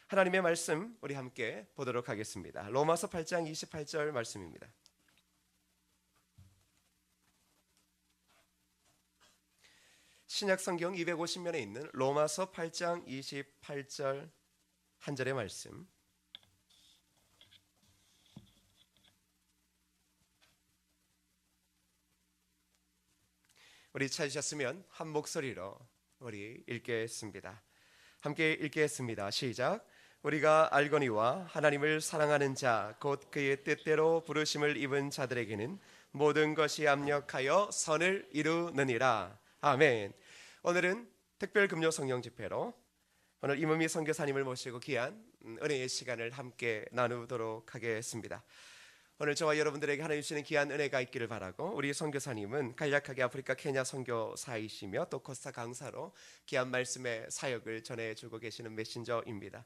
하나님의 말씀 우리 함께 보도록 하겠습니다. 로마서 8장 28절 말씀입니다. 신약 성경 250면에 있는 로마서 8장 28절 한 절의 말씀. 우리 찾으셨으면 한 목소리로 우리 읽겠습니다. 함께 읽겠습니다. 시작. 우리가 알거니와 하나님을 사랑하는 자 곧 그의 뜻대로 부르심을 입은 자들에게는 모든 것이 합력하여 선을 이루느니라. 아멘. 오늘은 특별 금요 성령 집회로 오늘 임은미 선교사님을 모시고 귀한 은혜의 시간을 함께 나누도록 하겠습니다. 오늘 저와 여러분들에게 하나님 주시는 귀한 은혜가 있기를 바라고, 우리 선교사님은 간략하게 아프리카 케냐 선교사이시며 또 코스타 강사로 귀한 말씀의 사역을 전해주고 계시는 메신저입니다.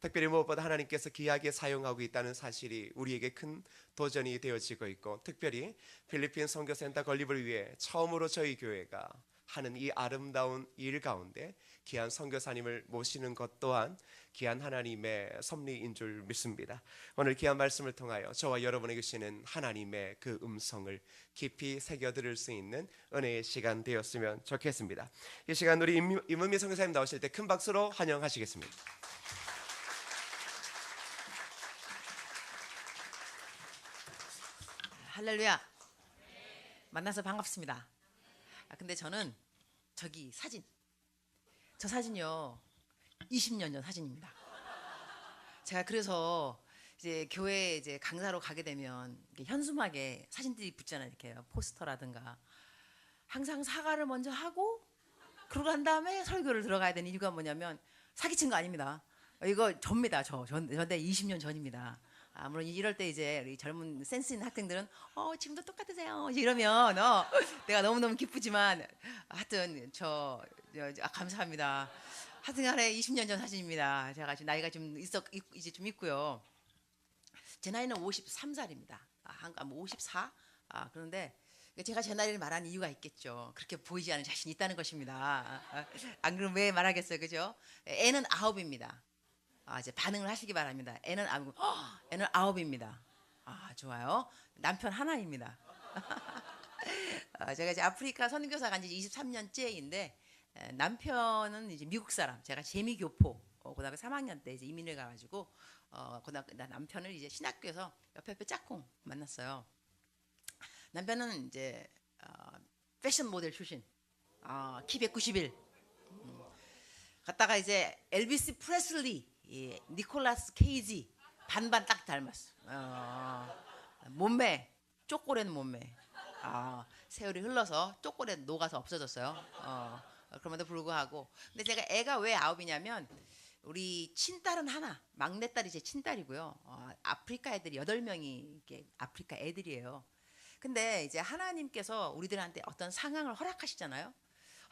특별히 무엇보다 하나님께서 귀하게 사용하고 있다는 사실이 우리에게 큰 도전이 되어지고 있고, 특별히 필리핀 선교센터 건립을 위해 처음으로 저희 교회가 하는 이 아름다운 일 가운데 귀한 선교사님을 모시는 것 또한 귀한 하나님의 섭리인 줄 믿습니다. 오늘 귀한 말씀을 통하여 저와 여러분에게 주시는 하나님의 그 음성을 깊이 새겨 들을 수 있는 은혜의 시간 되었으면 좋겠습니다. 이 시간 우리 임은미 선교사님 나오실 때 큰 박수로 환영하시겠습니다. 할렐루야. 만나서 반갑습니다. 근데 저는 저기 사진, 저 사진이요 20년 전 사진입니다. 제가 그래서 이제 교회 이제 강사로 가게 되면 현수막에 사진들이 붙잖아요. 이렇게 포스터라든가. 항상 사과를 먼저 하고 그러고 난 다음에 설교를 들어가야 되는 이유가 뭐냐면, 사기친 거 아닙니다. 이거 접니다. 저한테 20년 전입니다. 물론 이럴 때 이제 우리 젊은 센스 있는 학생들은 지금도 똑같으세요 이러면 내가 너무너무 기쁘지만, 하여튼 감사합니다. 하여튼간에 20년 전 사진입니다. 제가 지금 나이가 좀 이제 좀 있고요. 제 나이는 53살입니다. 54? 그런데 제가 제 나이를 말하는 이유가 있겠죠. 그렇게 보이지 않은 자신이 있다는 것입니다. 안 그러면 왜 말하겠어요, 그죠? 애는 9입니다. 이제 반응을 하시기 바랍니다. 애는 9입니다. 좋아요. 남편 하나입니다. 제가 이제 아프리카 선교사 간 지 23년째인데, 남편은 이제 미국 사람, 제가 재미교포, 고등학교 3학년 때 이제 이민을 가가지고, 남편을 이제 신학교에서 옆에 짝꿍 만났어요. 남편은 이제 패션 모델 출신, 키 191. 갔다가 이제 엘비스 프레슬리, 니콜라스 케이지 반반 딱 닮았어. 몸매, 쪼꼬레는 몸매. 세월이 흘러서 쪼꼬레 녹아서 없어졌어요. 그럼에도 불구하고. 근데 제가 애가 왜 9이냐면, 우리 친딸은 하나, 막내딸이 제 친딸이고요. 아프리카 애들이 8명이 이렇게 아프리카 애들이에요. 근데 이제 하나님께서 우리들한테 어떤 상황을 허락하시잖아요.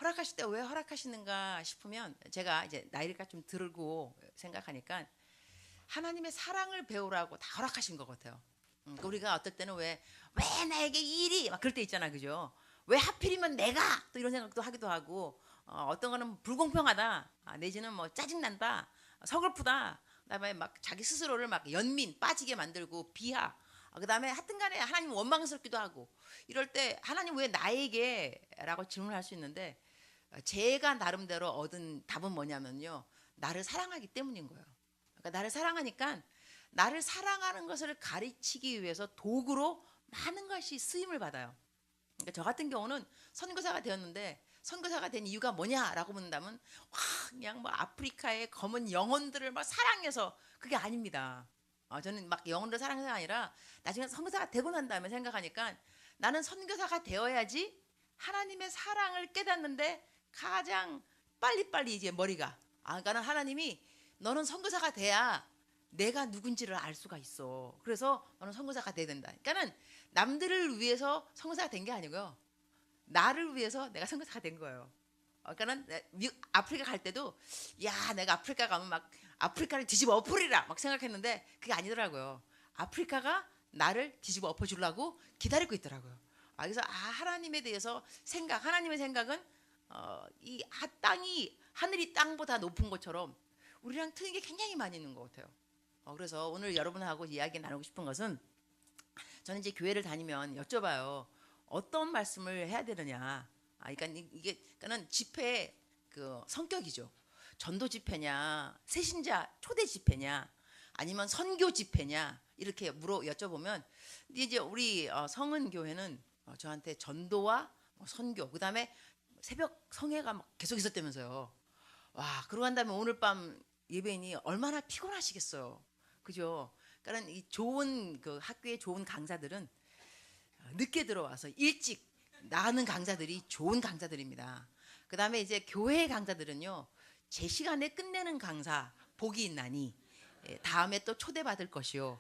허락하실 때 왜 허락하시는가 싶으면, 제가 이제 나이가 좀 들고 생각하니까 하나님의 사랑을 배우라고 다 허락하신 것 같아요. 우리가 어떨 때는 왜 나에게 이 일이 막 그럴 때 있잖아, 그죠? 왜 하필이면 내가, 또 이런 생각도 하기도 하고, 어떤 거는 불공평하다, 내지는 뭐 짜증난다, 서글프다, 그다음에 막 자기 스스로를 막 연민 빠지게 만들고 비하, 그다음에 하여튼간에 하나님 원망스럽기도 하고, 이럴 때 하나님 왜 나에게라고 질문할 수 있는데, 제가 나름대로 얻은 답은 뭐냐면요, 나를 사랑하기 때문인 거예요. 그러니까 나를 사랑하니까 나를 사랑하는 것을 가르치기 위해서 도구로 많은 것이 쓰임을 받아요. 그러니까 저 같은 경우는 선교사가 되었는데, 선교사가 된 이유가 뭐냐라고 묻는다면, 그냥 뭐 아프리카의 검은 영혼들을 막 사랑해서, 그게 아닙니다. 저는 막 영혼을 사랑해서 아니라, 나중에 선교사가 되고 난 다음에 생각하니까, 나는 선교사가 되어야지 하나님의 사랑을 깨닫는데 가장 빨리빨리 이제 머리가, 그러니까 하나님이 너는 선교사가 돼야 내가 누군지를 알 수가 있어. 그래서 너는 선교사가 돼야 된다. 그러니까는 남들을 위해서 선교사가 된 게 아니고요, 나를 위해서 내가 선교사가 된 거예요. 그러니까는 아프리카 갈 때도, 내가 아프리카 가면 막 아프리카를 뒤집어 엎으리라 막 생각했는데, 그게 아니더라고요. 아프리카가 나를 뒤집어 엎어주려고 기다리고 있더라고요. 그래서 하나님에 대해서 하나님의 생각은 이 땅이 하늘이 땅보다 높은 것처럼 우리랑 틀린 게 굉장히 많이 있는 것 같아요. 그래서 오늘 여러분하고 이야기 나누고 싶은 것은 저는 이제 교회를 다니면 여쭤봐요. 어떤 말씀을 해야 되느냐. 그러니까 이게 그러니까는 집회 그 성격이죠. 전도 집회냐, 새신자 초대 집회냐, 아니면 선교 집회냐 이렇게 여쭤보면 이제 우리 성은 교회는 저한테 전도와 선교 그다음에 새벽 성회가 막 계속 있었다면서요. 와, 그러고 난 다음에 오늘 밤 예배인이 얼마나 피곤하시겠어요. 그죠? 그러니까 이 좋은 그 학교의 좋은 강사들은 늦게 들어와서 일찍 나가는 강사들이 좋은 강사들입니다. 그다음에 이제 교회 강사들은요. 제 시간에 끝내는 강사 복이 있나니 다음에 또 초대받을 것이요.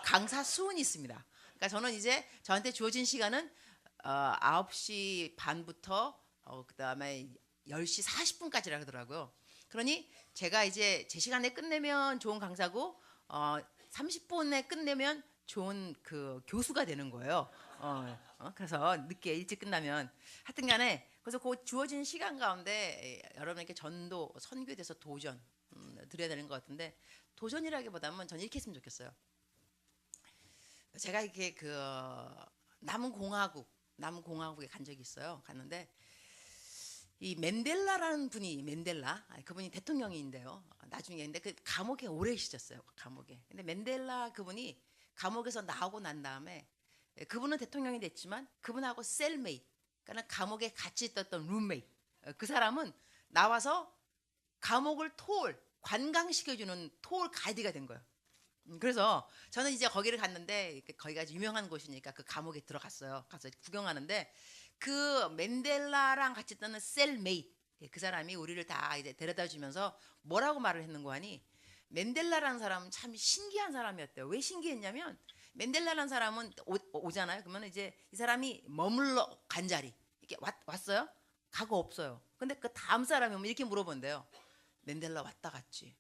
강사 수훈이 있습니다. 그러니까 저는 이제 저한테 주어진 시간은 9시 반부터 그다음에 10시 40분까지라 그러더라고요. 그러니 제가 이제 제 시간에 끝내면 좋은 강사고 30분에 끝내면 좋은 그 교수가 되는 거예요. 그래서 늦게 일찍 끝나면 하여튼간에 그래서 그 주어진 시간 가운데 여러분에게 전도 선교에 대해서 도전 드려야 되는 것 같은데 도전이라기보다는 전 이렇게 했으면 좋겠어요. 제가 이렇게 그 남은 공화국에 간 적이 있어요. 갔는데 이 맨델라라는 분이 그분이 대통령인데요. 나중에 근데 그 감옥에 오래 계셨어요. 감옥에. 근데 맨델라 그분이 감옥에서 나오고 난 다음에 그분은 대통령이 됐지만 그분하고 셀메이트, 그러니까 감옥에 같이 있었던 룸메이트, 그 사람은 나와서 감옥을 관광시켜주는 토울 가이드가 된 거예요. 그래서 저는 이제 거기를 갔는데 거기가 유명한 곳이니까 그 감옥에 들어갔어요. 가서 구경하는데 그 맨델라랑 같이 있던 셀메이트, 그 사람이 우리를 다 이제 데려다 주면서 뭐라고 말을 했는고 하니 맨델라라는 사람은 참 신기한 사람이었대요. 왜 신기했냐면 맨델라라는 사람은 오잖아요. 그러면 이제 이 사람이 머물러 간 자리 이렇게 왔어요. 가고 없어요. 근데 그 다음 사람이 오면 이렇게 물어본대요. 맨델라 왔다 갔지.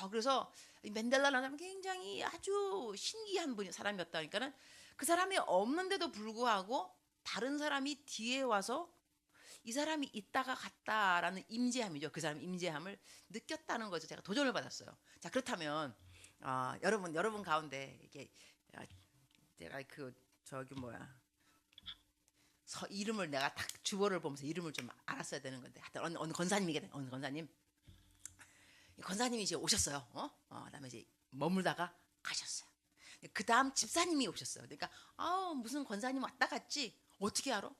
그래서 이 맨델라라는 사람은 굉장히 아주 신기한 사람이었다니까는 그 사람이 없는데도 불구하고 다른 사람이 뒤에 와서 이 사람이 있다가 갔다라는 임재함이죠. 그 사람 임재함을 느꼈다는 거죠. 제가 도전을 받았어요. 자, 그렇다면 여러분 가운데 이게 제가 그 저기 이름을 내가 딱 주보를 보면서 이름을 좀 알았어야 되는 건데 하여튼 어느 권사님이겠네. 어느 권사님. 권사님이 이제 오셨어요. 그다음에 이제 머물다가 가셨어요. 그 다음 집사님이 오셨어요. 그러니까 무슨 권사님 왔다 갔지? 어떻게 알아?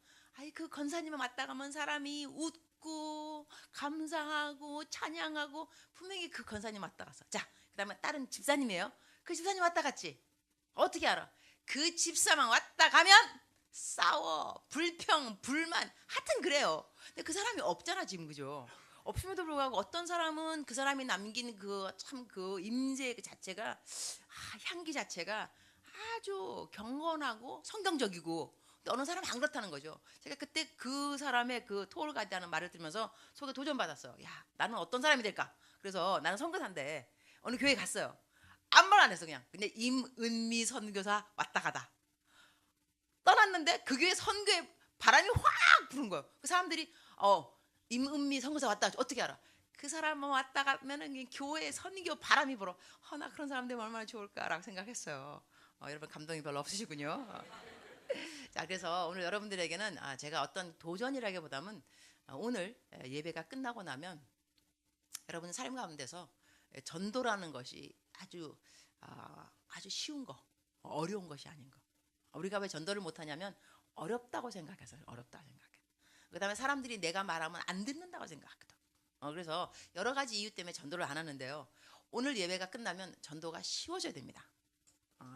그 권사님은 왔다 가면 사람이 웃고 감사하고 찬양하고 분명히 그 권사님 왔다 갔어. 자, 그다음에 다른 집사님이에요. 그 집사님 왔다 갔지? 어떻게 알아? 그 집사만 왔다 가면 싸워, 불평, 불만, 하여튼 그래요. 근데 그 사람이 없잖아 지금, 그죠? 없음에도 불구하고 어떤 사람은 그 사람이 남긴 그 임재 그 자체가 향기 자체가 아주 경건하고 성경적이고 또 어느 사람은 안 그렇다는 거죠. 제가 그때 그 사람의 그 토를 가지다는 말을 들으면서 속에 도전받았어요. 야, 나는 어떤 사람이 될까? 그래서 나는 선교사인데 어느 교회 갔어요. 아무 말 안 했어 그냥. 근데 임은미 선교사 왔다 가다 떠났는데 그 교회 선교에 바람이 확 부는 거예요. 그 사람들이 임은미 선교사 왔다. 어떻게 알아? 그 사람만 왔다 가면은 교회 선교 바람이 불어. 나 그런 사람 되면 얼마나 좋을까라고 생각했어요. 여러분 감동이 별로 없으시군요. 자, 그래서 오늘 여러분들에게는 제가 어떤 도전이라기보다는 오늘 예배가 끝나고 나면 여러분 삶 가운데서 전도라는 것이 아주 쉬운 거, 어려운 것이 아닌 거. 우리가 왜 전도를 못하냐면 어렵다고 생각해서 어렵다고 생각해. 그다음에 사람들이 내가 말하면 안 듣는다고 생각하거든. 그래서 여러 가지 이유 때문에 전도를 안 하는데요. 오늘 예배가 끝나면 전도가 쉬워져야 됩니다.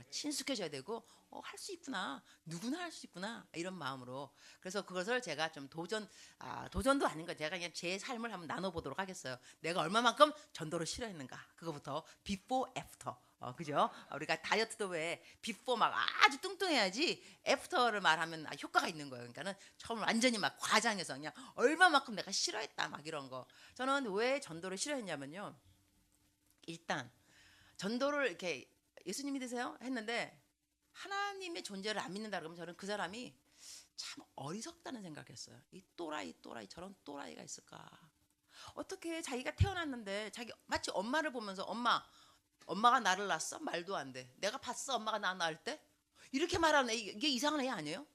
친숙해져야 되고 할 수 있구나, 누구나 할 수 있구나 이런 마음으로. 그래서 그것을 제가 좀 도전도 아닌 거 제가 그냥 제 삶을 한번 나눠보도록 하겠어요. 내가 얼마만큼 전도를 싫어했는가, 그거부터 비포 애프터. 그죠? 우리가 다이어트도 왜 비포 막 아주 뚱뚱해야지 애프터를 말하면 효과가 있는 거예요. 그러니까는 처음 완전히 막 과장해서 그냥 얼마만큼 내가 싫어했다 막 이런 거. 저는 왜 전도를 싫어했냐면요. 일단 전도를 이렇게 예수님이 되세요? 했는데 하나님의 존재를 안 믿는다 그러면 저는 그 사람이 참 어리석다는 생각했어요. 이 또라이 저런 또라이가 있을까? 어떻게 자기가 태어났는데 자기 마치 엄마를 보면서 엄마가 나를 낳았어? 말도 안 돼. 내가 봤어 엄마가 나 낳을 때? 이렇게 말하는 애, 이게 이상한 애 아니에요?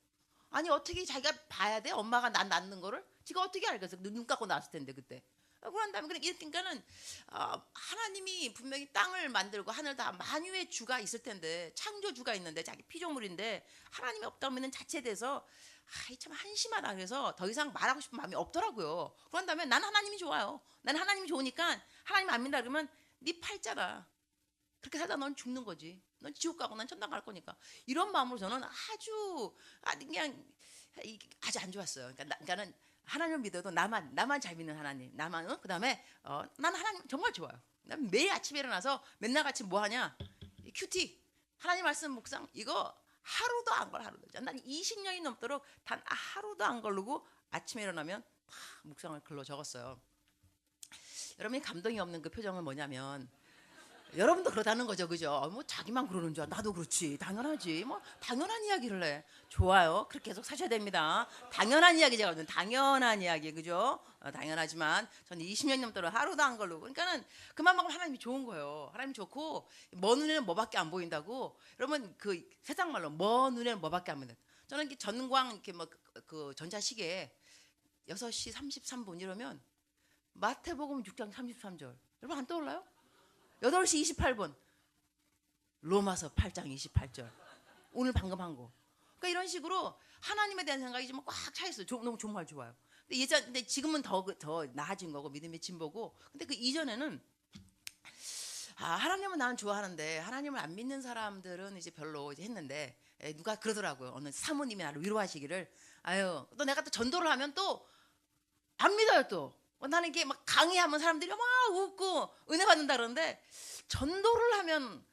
아니 어떻게 자기가 봐야 돼? 엄마가 나 낳는 거를? 지가 어떻게 알겠어? 눈 감고 낳았을 텐데 그때. 그런 다음에 그러니까는 하나님이 분명히 땅을 만들고 하늘 다 만유의 주가 있을 텐데 창조주가 있는데 자기 피조물인데 하나님이 없다면 자체돼서 참 한심하다 그래서 더 이상 말하고 싶은 마음이 없더라고요. 그런 다음에 난 하나님이 좋아요. 난 하나님이 좋으니까 하나님 안 믿는다 그러면 네 팔자다. 그렇게 살다 넌 죽는 거지. 넌 지옥 가고 난 천당 갈 거니까. 이런 마음으로 저는 그냥 아주 안 좋았어요. 그러니까는 하나님을 믿어도 나만 잘 믿는 하나님, 나만 그다음에 난 하나님 정말 좋아요. 난 매일 아침에 일어나서 맨날 같이 뭐 하냐? 큐티 하나님 말씀 묵상 이거 하루도 안 걸어 하루도. 난 20년이 넘도록 단 하루도 안 걸르고 아침에 일어나면 다 묵상을 글로 적었어요. 여러분이 감동이 없는 그 표정은 뭐냐면 여러분도 그러다는 거죠, 그죠? 뭐 자기만 그러는 줄 알아. 나도 그렇지. 당연하지. 뭐 당연한 이야기를 해. 좋아요. 그렇게 계속 사셔야 됩니다. 당연한 이야기 제가 당연한 이야기, 그죠? 당연하지만 저는 20년 넘도록 하루도 안 걸르고. 그러니까는 그만 먹으면 하나님이 좋은 거예요. 하나님이 좋고 먼 눈에는 뭐밖에 안 보인다고. 여러분 그 세상 말로 먼 눈에는 뭐밖에 안 보인다. 저는 이렇게 전광 이렇게 뭐 그 전자시계에 6시 33분 이러면 마태복음 6장 33절. 여러분 안 떠올라요? 8시 28분 로마서 8장 28절 오늘 방금 한 거. 그러니까 이런 식으로 하나님에 대한 생각이 좀 꽉 차 있어요. 너무 정말 좋아요. 근데 지금은 더 나아진 거고 믿음의 진보고. 근데 그 이전에는 하나님은 나는 좋아하는데 하나님을 안 믿는 사람들은 이제 별로 이제 했는데 누가 그러더라고요. 어느 사모님이 나를 위로하시기를 아유 또 내가 또 전도를 하면 또 안 믿어요 또. 나는 이게 막 강의하면 사람들이 막 웃고 은혜 받는다 그러는데 전도를 하면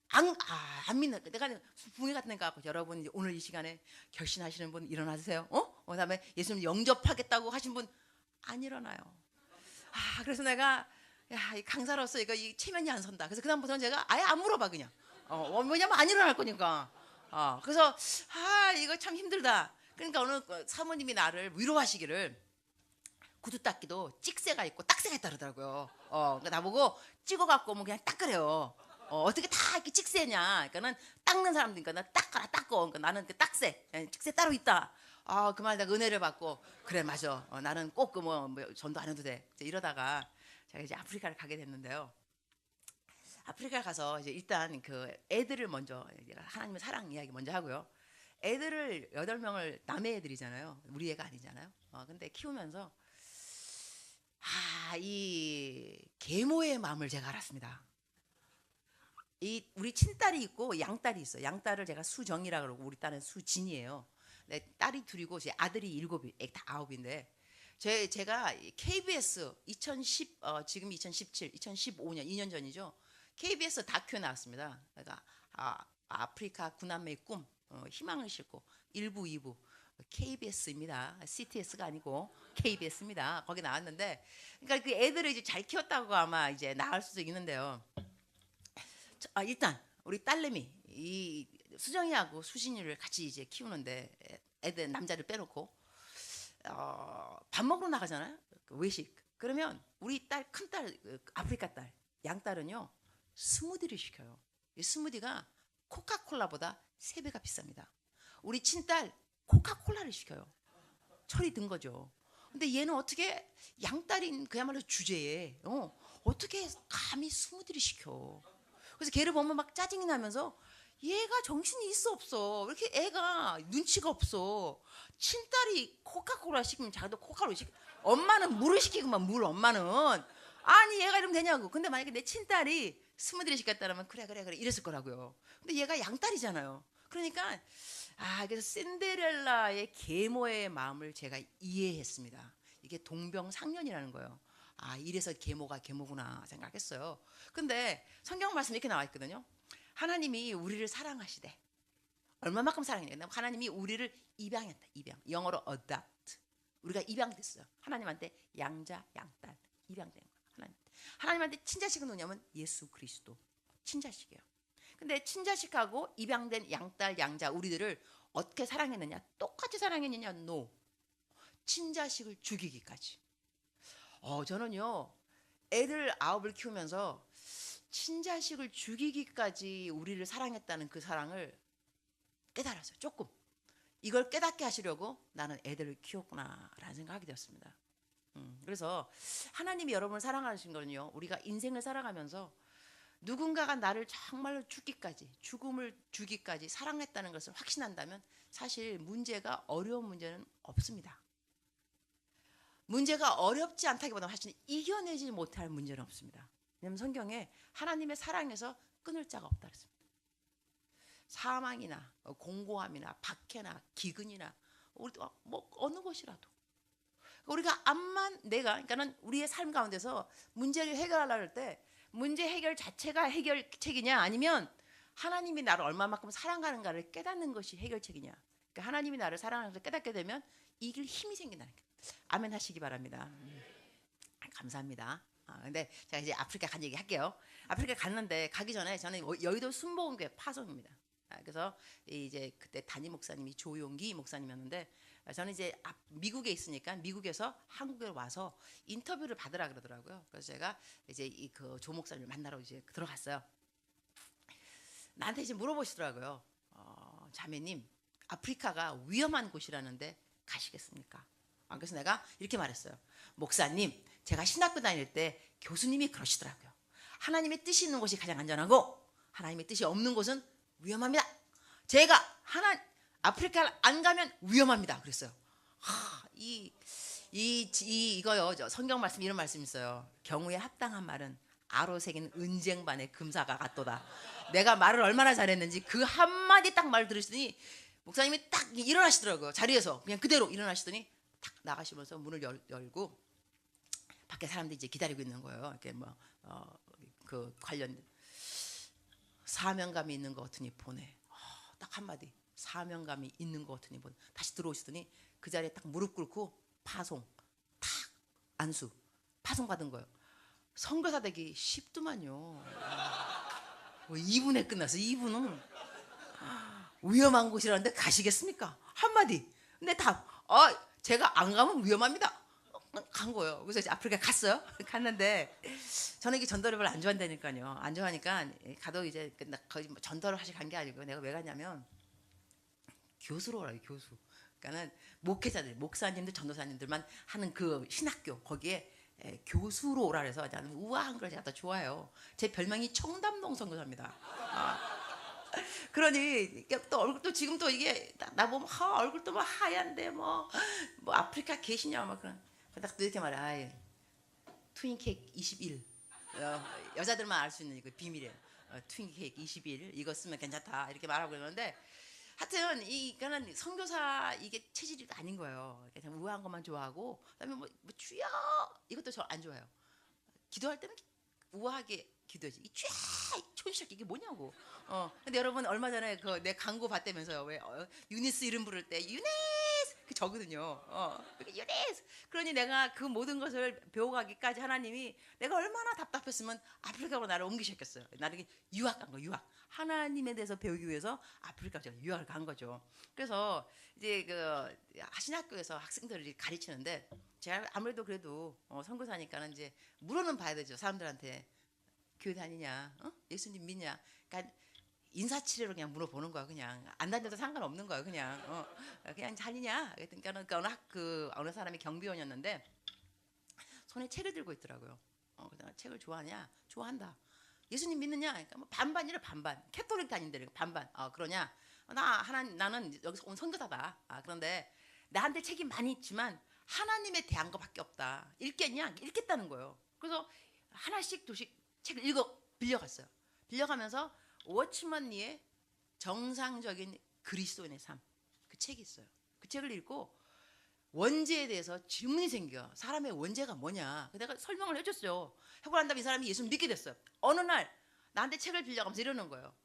안 믿는. 내가 붕이 같은 데가 여러분 이제 오늘 이 시간에 결심하시는 분 일어나세요. 그다음에 예수님 영접하겠다고 하신 분 안 일어나요. 그래서 내가 이 강사로서 이 체면이 안 선다. 그래서 그다음부터는 제가 아예 안 물어봐 그냥. 왜냐면 안 일어날 거니까. 그래서 이거 참 힘들다. 그러니까 어느 사모님이 나를 위로하시기를 구두 닦기도 찍새가 있고 딱새가 있다 그러더라고요. 그러니까 나보고 찍어갖고 뭐 그냥 닦으래요. 어떻게 다 이렇게 찍새냐? 그러니까는 닦는 사람들니까 나 닦아라 닦어. 그러니까 나는 그 딱새, 찍새 따로 있다. 그 말 내가 은혜를 받고 그래 맞아. 나는 꼭 그 뭐 전도 안 해도 돼. 이러다가 제가 이제 아프리카를 가게 됐는데요. 아프리카 가서 이제 일단 그 애들을 먼저 하나님의 사랑 이야기 먼저 하고요. 애들을 8명을 남의 애들이잖아요. 우리 애가 아니잖아요. 근데 키우면서 이 계모의 마음을 제가 알았습니다. 우리 친딸이 있고 양딸이 있어요. 양딸을 제가 수정이라 그러고 우리 딸은 수진이에요. 딸이 둘이고 제 아들이 7이, 다 9인데 제가 KBS 2010 지금 2017, 2015년 2년 전이죠. KBS 다큐에 나왔습니다. 그러니까 아프리카 구남매의 꿈, 희망을 싣고 1부, 2부 KBS입니다. CTS가 아니고 KBS입니다. 거기 나왔는데, 그러니까 그 애들을 이제 잘 키웠다고 아마 이제 나을 수도 있는데요. 일단 우리 딸내미 이 수정이하고 수진이를 같이 이제 키우는데 애들 남자를 빼놓고 밥 먹으러 나가잖아요. 그 외식. 그러면 우리 딸 큰딸 아프리카 딸 양딸은요 스무디를 시켜요. 이 스무디가 코카콜라보다 3배가 비쌉니다. 우리 친딸 코카콜라를 시켜요. 철이 든 거죠. 근데 얘는 어떻게 양딸인 그야말로 주제에 어떻게 감히 스무디를 시켜. 그래서 걔를 보면 막 짜증이 나면서 얘가 정신이 있어 없어. 왜 이렇게 애가 눈치가 없어. 친딸이 코카콜라 시키면 자기도 코카콜라 시키. 엄마는 물을 시키고만 물 엄마는. 아니 얘가 이러면 되냐고. 근데 만약에 내 친딸이 스무디를 시켰다면 그래 이랬을 거라고요. 근데 얘가 양딸이잖아요. 그러니까 그래서 신데렐라의 계모의 마음을 제가 이해했습니다. 이게 동병상련이라는 거예요. 이래서 계모가 계모구나 생각했어요. 근데 성경 말씀 이렇게 나와 있거든요. 하나님이 우리를 사랑하시되 얼마만큼 사랑했냐? 하나님이 우리를 입양했다. 입양. 영어로 adopt. 우리가 입양됐어요. 하나님한테 양자 양딸 입양된 거예요. 하나님한테 친자식은 누구냐면 예수 그리스도 친자식이에요. 근데 친자식하고 입양된 양딸 양자 우리들을 어떻게 사랑했느냐? 똑같이 사랑했느냐? No. 친자식을 죽이기까지. 저는요 애들 9을 키우면서 친자식을 죽이기까지 우리를 사랑했다는 그 사랑을 깨달았어요. 조금 이걸 깨닫게 하시려고 나는 애들을 키웠구나라는 생각이 되었습니다. 그래서 하나님이 여러분을 사랑하신 거는요, 우리가 인생을 살아가면서 누군가가 나를 정말로 죽기까지, 죽음을 주기까지 사랑했다는 것을 확신한다면 사실 문제가 어려운 문제는 없습니다. 문제가 어렵지 않다기보다는 사실 이겨내지 못할 문제는 없습니다. 왜냐하면 성경에 하나님의 사랑에서 끊을 자가 없다 그랬습니다. 사망이나 공고함이나 박해나 기근이나 뭐 어느 것이라도 우리가 암만 그러니까는 우리의 삶 가운데서 문제를 해결하려고 할 때 문제 해결 자체가 해결책이냐 아니면 하나님이 나를 얼마만큼 사랑하는가를 깨닫는 것이 해결책이냐. 그러니까 하나님이 나를 사랑하면서 깨닫게 되면 이길 힘이 생긴다니까. 아멘 하시기 바랍니다. 감사합니다. 근데 제가 이제 아프리카 간 얘기 할게요. 아프리카 갔는데 가기 전에 저는 여의도 순복음교회 파송입니다. 그래서 이제 그때 담임 목사님이 조용기 목사님이었는데 저는 이제 미국에 있으니까 미국에서 한국에 와서 인터뷰를 받으라 그러더라고요. 그래서 제가 이제 그 조 목사님을 만나러 이제 들어갔어요. 나한테 이제 물어보시더라고요. 자매님, 아프리카가 위험한 곳이라는데 가시겠습니까? 그래서 내가 이렇게 말했어요. 목사님, 제가 신학교 다닐 때 교수님이 그러시더라고요. 하나님의 뜻이 있는 곳이 가장 안전하고 하나님의 뜻이 없는 곳은 위험합니다. 제가 아프리카를 안 가면 위험합니다. 그랬어요. 이거요. 성경 말씀 이런 말씀 있어요. 경우에 합당한 말은 아로 새긴 은쟁반의 금사가 같도다. 내가 말을 얼마나 잘했는지 그 한마디 딱 말 들으시더니 목사님이 딱 일어나시더라고요. 자리에서 그냥 그대로 일어나시더니 탁 나가시면서 문을 열고 밖에 사람들이 이제 기다리고 있는 거예요. 이렇게 그 관련 사명감이 있는 것 같으니 보내. 딱 한마디. 사명감이 있는 것 같으니 보내. 다시 들어오시더니 그 자리에 딱 무릎 꿇고 파송 탁 안수 파송 받은 거예요. 선교사 되기 쉽더만요. 2분에 끝났어. 2분은 위험한 곳이라는데 가시겠습니까? 한마디. 근데 답. 제가 안 가면 위험합니다. 간 거예요. 그래서 이제 아프리카 갔어요. 갔는데 저는 이게 전도를 별로 안 좋아한다니까요. 안 좋아하니까 가도 이제 거의 전도를 사실 간 게 아니고 내가 왜 갔냐면 교수로 오라요. 교수. 그러니까는 목회자들, 목사님들, 전도사님들만 하는 그 신학교 거기에 교수로 오라 그래서 나는 우아한 걸 제가 더 좋아해요. 제 별명이 청담동 선교사입니다. 그러니 또 얼굴도 지금 또 이게 나 보면 얼굴도 뭐 하얀데 뭐 아프리카 계시냐 막 그런 딱 이렇게 말해. 트윈 케이크 21 여자들만 알 수 있는 그 비밀이에요. 트윈 케이크 21 이거 쓰면 괜찮다 이렇게 말하고 그러는데 하여튼 이거는 선교사 이게 체질이 아닌 거예요. 그냥 우아한 것만 좋아하고 그다음에 뭐 주여 이것도 저 안 좋아해요. 기도할 때는 우아하게 기도하지. 이 촌시작 이게 뭐냐고. 근데 여러분 얼마 전에 그 내 광고 봤다면서요. 왜 유니스 이름 부를 때 유니스 그 저거든요. 유니스. 그러니 내가 그 모든 것을 배워가기까지 하나님이 내가 얼마나 답답했으면 아프리카로 나를 옮기셨겠어요. 나를 유학 간 거 유학. 하나님에 대해서 배우기 위해서 아프리카 제가 유학을 간 거죠. 그래서 이제 그 신학교에서 학생들을 가르치는데 제가 아무래도 그래도 선교사니까는 이제 물어는 봐야 되죠. 사람들한테 교회 다니냐, 예수님 믿냐. 그러니까 인사치레로 그냥 물어보는 거야. 그냥 안 다녀도 상관없는 거야. 그냥 그냥 다니냐. 그러니까 어느 사람이 경비원이었는데 손에 책을 들고 있더라고요. 그다가 책을 좋아하냐? 좋아한다. 예수님 믿느냐? 그러니까 뭐 반반이래 반반. 캐톨릭 다닌대 반반. 그러냐? 나는 여기서 온 선교사다. 그런데 나한테 책이 많이 있지만 하나님에 대한 거밖에 없다. 읽겠냐? 읽겠다는 거예요. 그래서 하나씩 두씩 책을 빌려갔어요. 빌려가면서 워치먼 리의 정상적인 그리스도인의 삶 그 책이 있어요. 그 책을 읽고 원죄에 대해서 질문이 생겨. 사람의 원죄가 뭐냐. 내가 설명을 해줬어요. 하고 난 다음에 이 사람이 예수를 믿게 됐어요. 어느 날 나한테 책을 빌려가면서 이러는 거예요.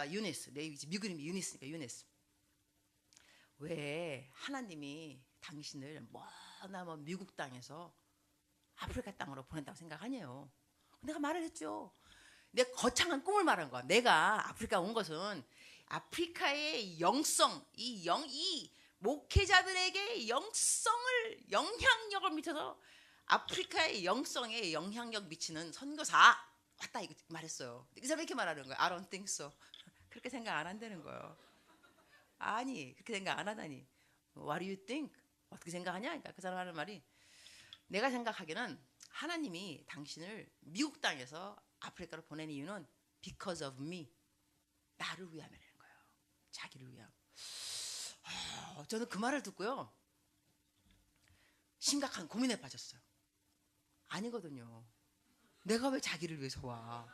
유니스. 내 미국 이름이 유니스니까 유니스. 왜 하나님이 당신을 머나먼 미국 땅에서 아프리카 땅으로 보낸다고 생각하냐요. 내가 말을 했죠. 내 거창한 꿈을 말한 거야. 내가 아프리카 온 것은 아프리카의 영성, 이 목회자들에게 영향력을 미쳐서 아프리카의 영성에 영향력 미치는 선교사 왔다 이거 말했어요. 이 사람이 이렇게 말하는 거예요. I don't think so. 그렇게 생각 안 한다는 거예요. 아니 그렇게 생각 안 하다니. What do you think? 어떻게 생각하냐? 그러니까 그 사람 하는 말이 내가 생각하기는 하나님이 당신을 미국 땅에서 아프리카로 보낸 이유는 because of me. 나를 위함이라는 거예요. 자기를 위함. 저는 그 말을 듣고요. 심각한 고민에 빠졌어요. 아니거든요. 내가 왜 자기를 위해서 와?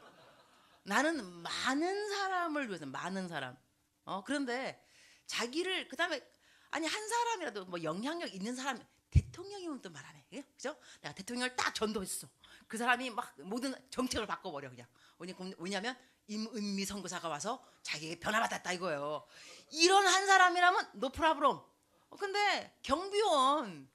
나는 많은 사람을 위해서 많은 사람. 그런데 자기를 그다음에 아니 한 사람이라도 뭐 영향력 있는 사람 대통령이면 또 말하네. 그죠? 내가 대통령을 딱 전도했어. 그 사람이 막 모든 정책을 바꿔버려 그냥. 왜냐면 임은미 선교사가 와서 자기에게 변화받았다 이거예요. 이런 한 사람이라면 노 프라브롬. 근데 경비원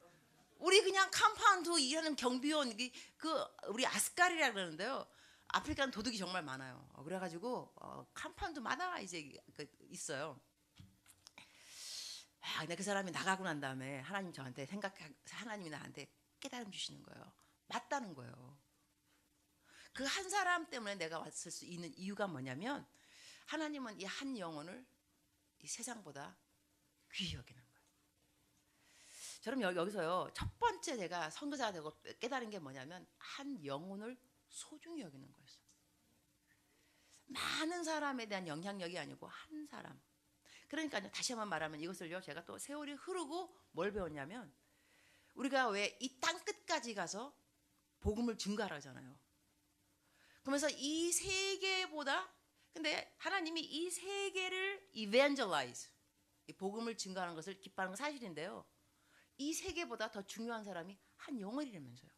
우리 그냥 캄파운드 일하는 경비원 그 우리 아스카리라 그러는데요. 아프리카는 도둑이 정말 많아요. 그래가지고 캄파운드마다 이제 있어요. 근데 그 사람이 나가고 난 다음에 하나님 저한테 하나님이 나한테 깨달음 주시는 거예요. 맞다는 거예요. 그 한 사람 때문에 내가 왔을 수 있는 이유가 뭐냐면 하나님은 이 한 영혼을 이 세상보다 귀히 여기는 거예요. 저는 여기서요 첫 번째 제가 선교사가 되고 깨달은 게 뭐냐면 한 영혼을 소중히 여기는 거였어요. 많은 사람에 대한 영향력이 아니고 한 사람. 그러니까요 다시 한번 말하면 이것을요 제가 또 세월이 흐르고 뭘 배웠냐면 우리가 왜 이 땅 끝까지 가서 복음을 증거하잖아요. 그러면서 이 세계보다 근데 하나님이 이 세계를 evangelize 이 복음을 증거하는 것을 기뻐하는 건 사실인데요. 이 세계보다 더 중요한 사람이 한 영혼이라면서요.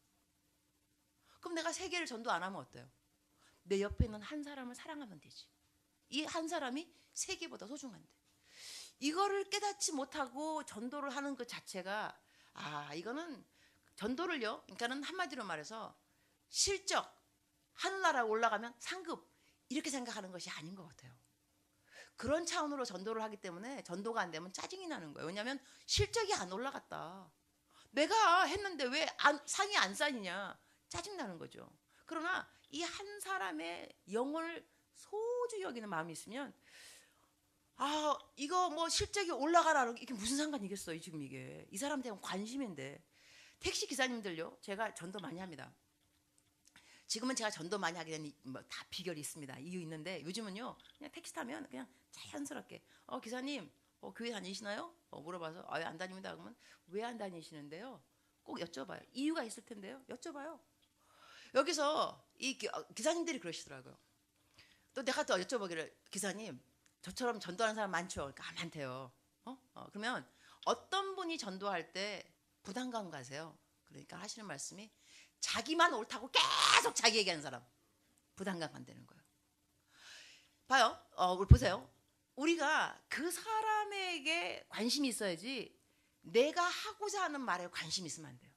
그럼 내가 세계를 전도 안 하면 어때요? 내 옆에 있는 한 사람을 사랑하면 되지. 이 한 사람이 세계보다 소중한데. 이거를 깨닫지 못하고 전도를 하는 것 자체가 이거는 전도를요. 그러니까는 한마디로 말해서 실적 하늘나라 올라가면 상급 이렇게 생각하는 것이 아닌 것 같아요. 그런 차원으로 전도를 하기 때문에 전도가 안 되면 짜증이 나는 거예요. 왜냐하면 실적이 안 올라갔다. 내가 했는데 왜 상이 안 쌓이냐 짜증 나는 거죠. 그러나 이 한 사람의 영혼을 소중히 여기는 마음이 있으면 이거 뭐 실적이 올라가라 이게 무슨 상관이겠어요. 지금 이게 이 사람한테 관심인데 택시 기사님들요 제가 전도 많이 합니다. 지금은 제가 전도 많이 하게 된 다 비결이 있습니다. 이유 있는데 요즘은요 그냥 택시 타면 그냥 자연스럽게 기사님 교회 다니시나요? 물어봐서 안 다닙니다. 그러면 왜 안 다니시는데요? 꼭 여쭤봐요. 이유가 있을 텐데요. 여쭤봐요. 여기서 이 기사님들이 그러시더라고요. 또 내가 또 여쭤보기를 기사님 저처럼 전도하는 사람 많죠? 그러니까 많대요. 그러면 어떤 분이 전도할 때 부담감 가세요? 그러니까 하시는 말씀이 자기만 옳다고 계속 자기 얘기하는 사람 부담감 간다는 거예요. 봐요. 우리 보세요. 우리가 그 사람에게 관심이 있어야지 내가 하고자 하는 말에 관심이 있으면 안 돼요.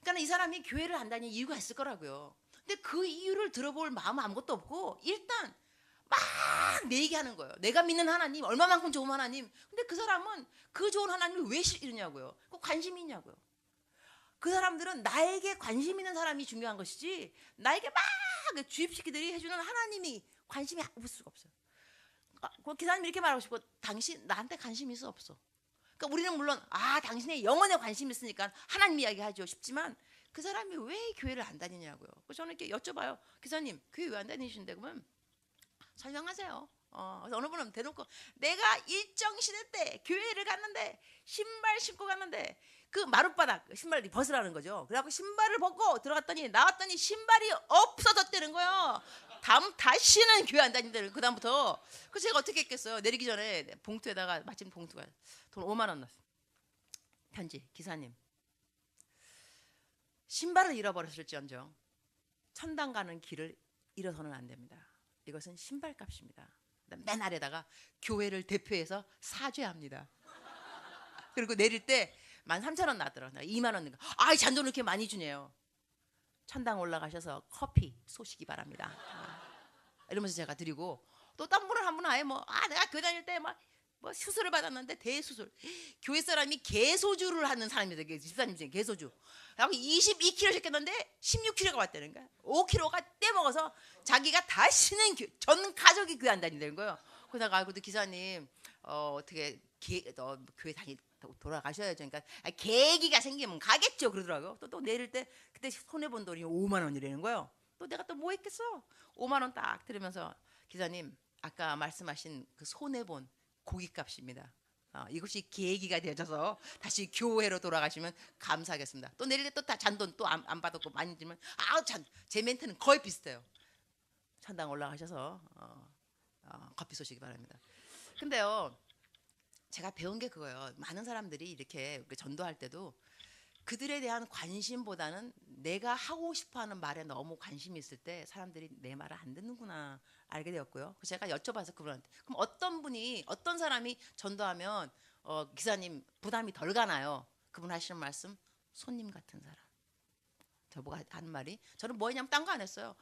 그러니까 이 사람이 교회를 안 다니는 이유가 있을 거라고요. 근데 그 이유를 들어볼 마음은 아무것도 없고 일단 막 내 얘기하는 거예요. 내가 믿는 하나님 얼마만큼 좋은 하나님. 근데 그 사람은 그 좋은 하나님을 왜 싫으냐고요. 그 관심이 있냐고요. 그 사람들은 나에게 관심 있는 사람이 중요한 것이지 나에게 막 주입시키들이 해주는 하나님이 관심이 없을 수가 없어요. 그 기사님 이렇게 말하고 싶고 당신 나한테 관심이 있어 없어. 그러니까 우리는 물론 당신의 영혼에 관심이 있으니까 하나님 이야기 하죠 싶지만 그 사람이 왜 교회를 안 다니냐고요. 그래서 저는 이렇게 여쭤봐요. 기사님 교회 왜 안 다니시는데 그러면 설명하세요. 그래서 어느 분은 대놓고 내가 일정 시대 때 교회를 갔는데 신발 신고 갔는데 그 마룻바닥 신발을 벗으라는 거죠. 그래갖고 신발을 벗고 들어갔더니 나왔더니 신발이 없어졌다는 거예요. 다시는 교회 안 다닌다는 그 다음부터. 그래서 제가 어떻게 했겠어요. 내리기 전에 봉투에다가 마침 봉투가 돈 5만 원 넣었어요. 편지 기사님 신발을 잃어버렸을지언정 천당 가는 길을 잃어서는 안 됩니다. 이것은 신발값입니다. 맨 아래다가 교회를 대표해서 사죄합니다. 그리고 내릴 때 13,000원 나더라고요. 2만 원. 잔돈을 이렇게 많이 주네요. 천당 올라가셔서 커피 쏘시기 바랍니다. 이러면서 제가 드리고 또 딴 분은 한 분은 아예 내가 교회 다닐 때 뭐 수술을 받았는데 대수술. 교회 사람이 개소주를 하는 사람이다. 집사님 중에 개소주. 하고 22kg 시켰는데 16kg가 왔다는 거야. 5kg가 떼먹어서 자기가 다시는 전 가족이 교회 안 다닌다는 거예요. 그래서 내가 알고도 기사님 어떻게 교회 돌아가셔야죠. 그러니까 계기가 생기면 가겠죠. 그러더라고요. 또 내릴 때 그때 손해 본 돈이 5만 원이라는 거예요. 또 내가 또 뭐 했겠어? 5만 원 딱 들으면서 기사님 아까 말씀하신 그 손해 본 고깃값입니다. 이것이 계기가 되어져서 다시 교회로 돌아가시면 감사하겠습니다. 또 내릴 때 또 다 잔돈 또 안 받았고 많이 주면 제 멘트는 거의 비슷해요. 천당 올라가셔서 커피 쏘시기 바랍니다. 근데요, 제가 배운 게 그거예요. 많은 사람들이 이렇게 전도할 때도 그들에 대한 관심보다는 내가 하고 싶어하는 말에 너무 관심이 있을 때 사람들이 내 말을 안 듣는구나 알게 되었고요. 그래서 제가 여쭤봐서 그분한테 그럼 어떤 사람이 전도하면 기사님 부담이 덜 가나요? 그분 하시는 말씀 손님 같은 사람. 저보고 하는 말이 저는 뭐 했냐면 딴 거 안 했어요.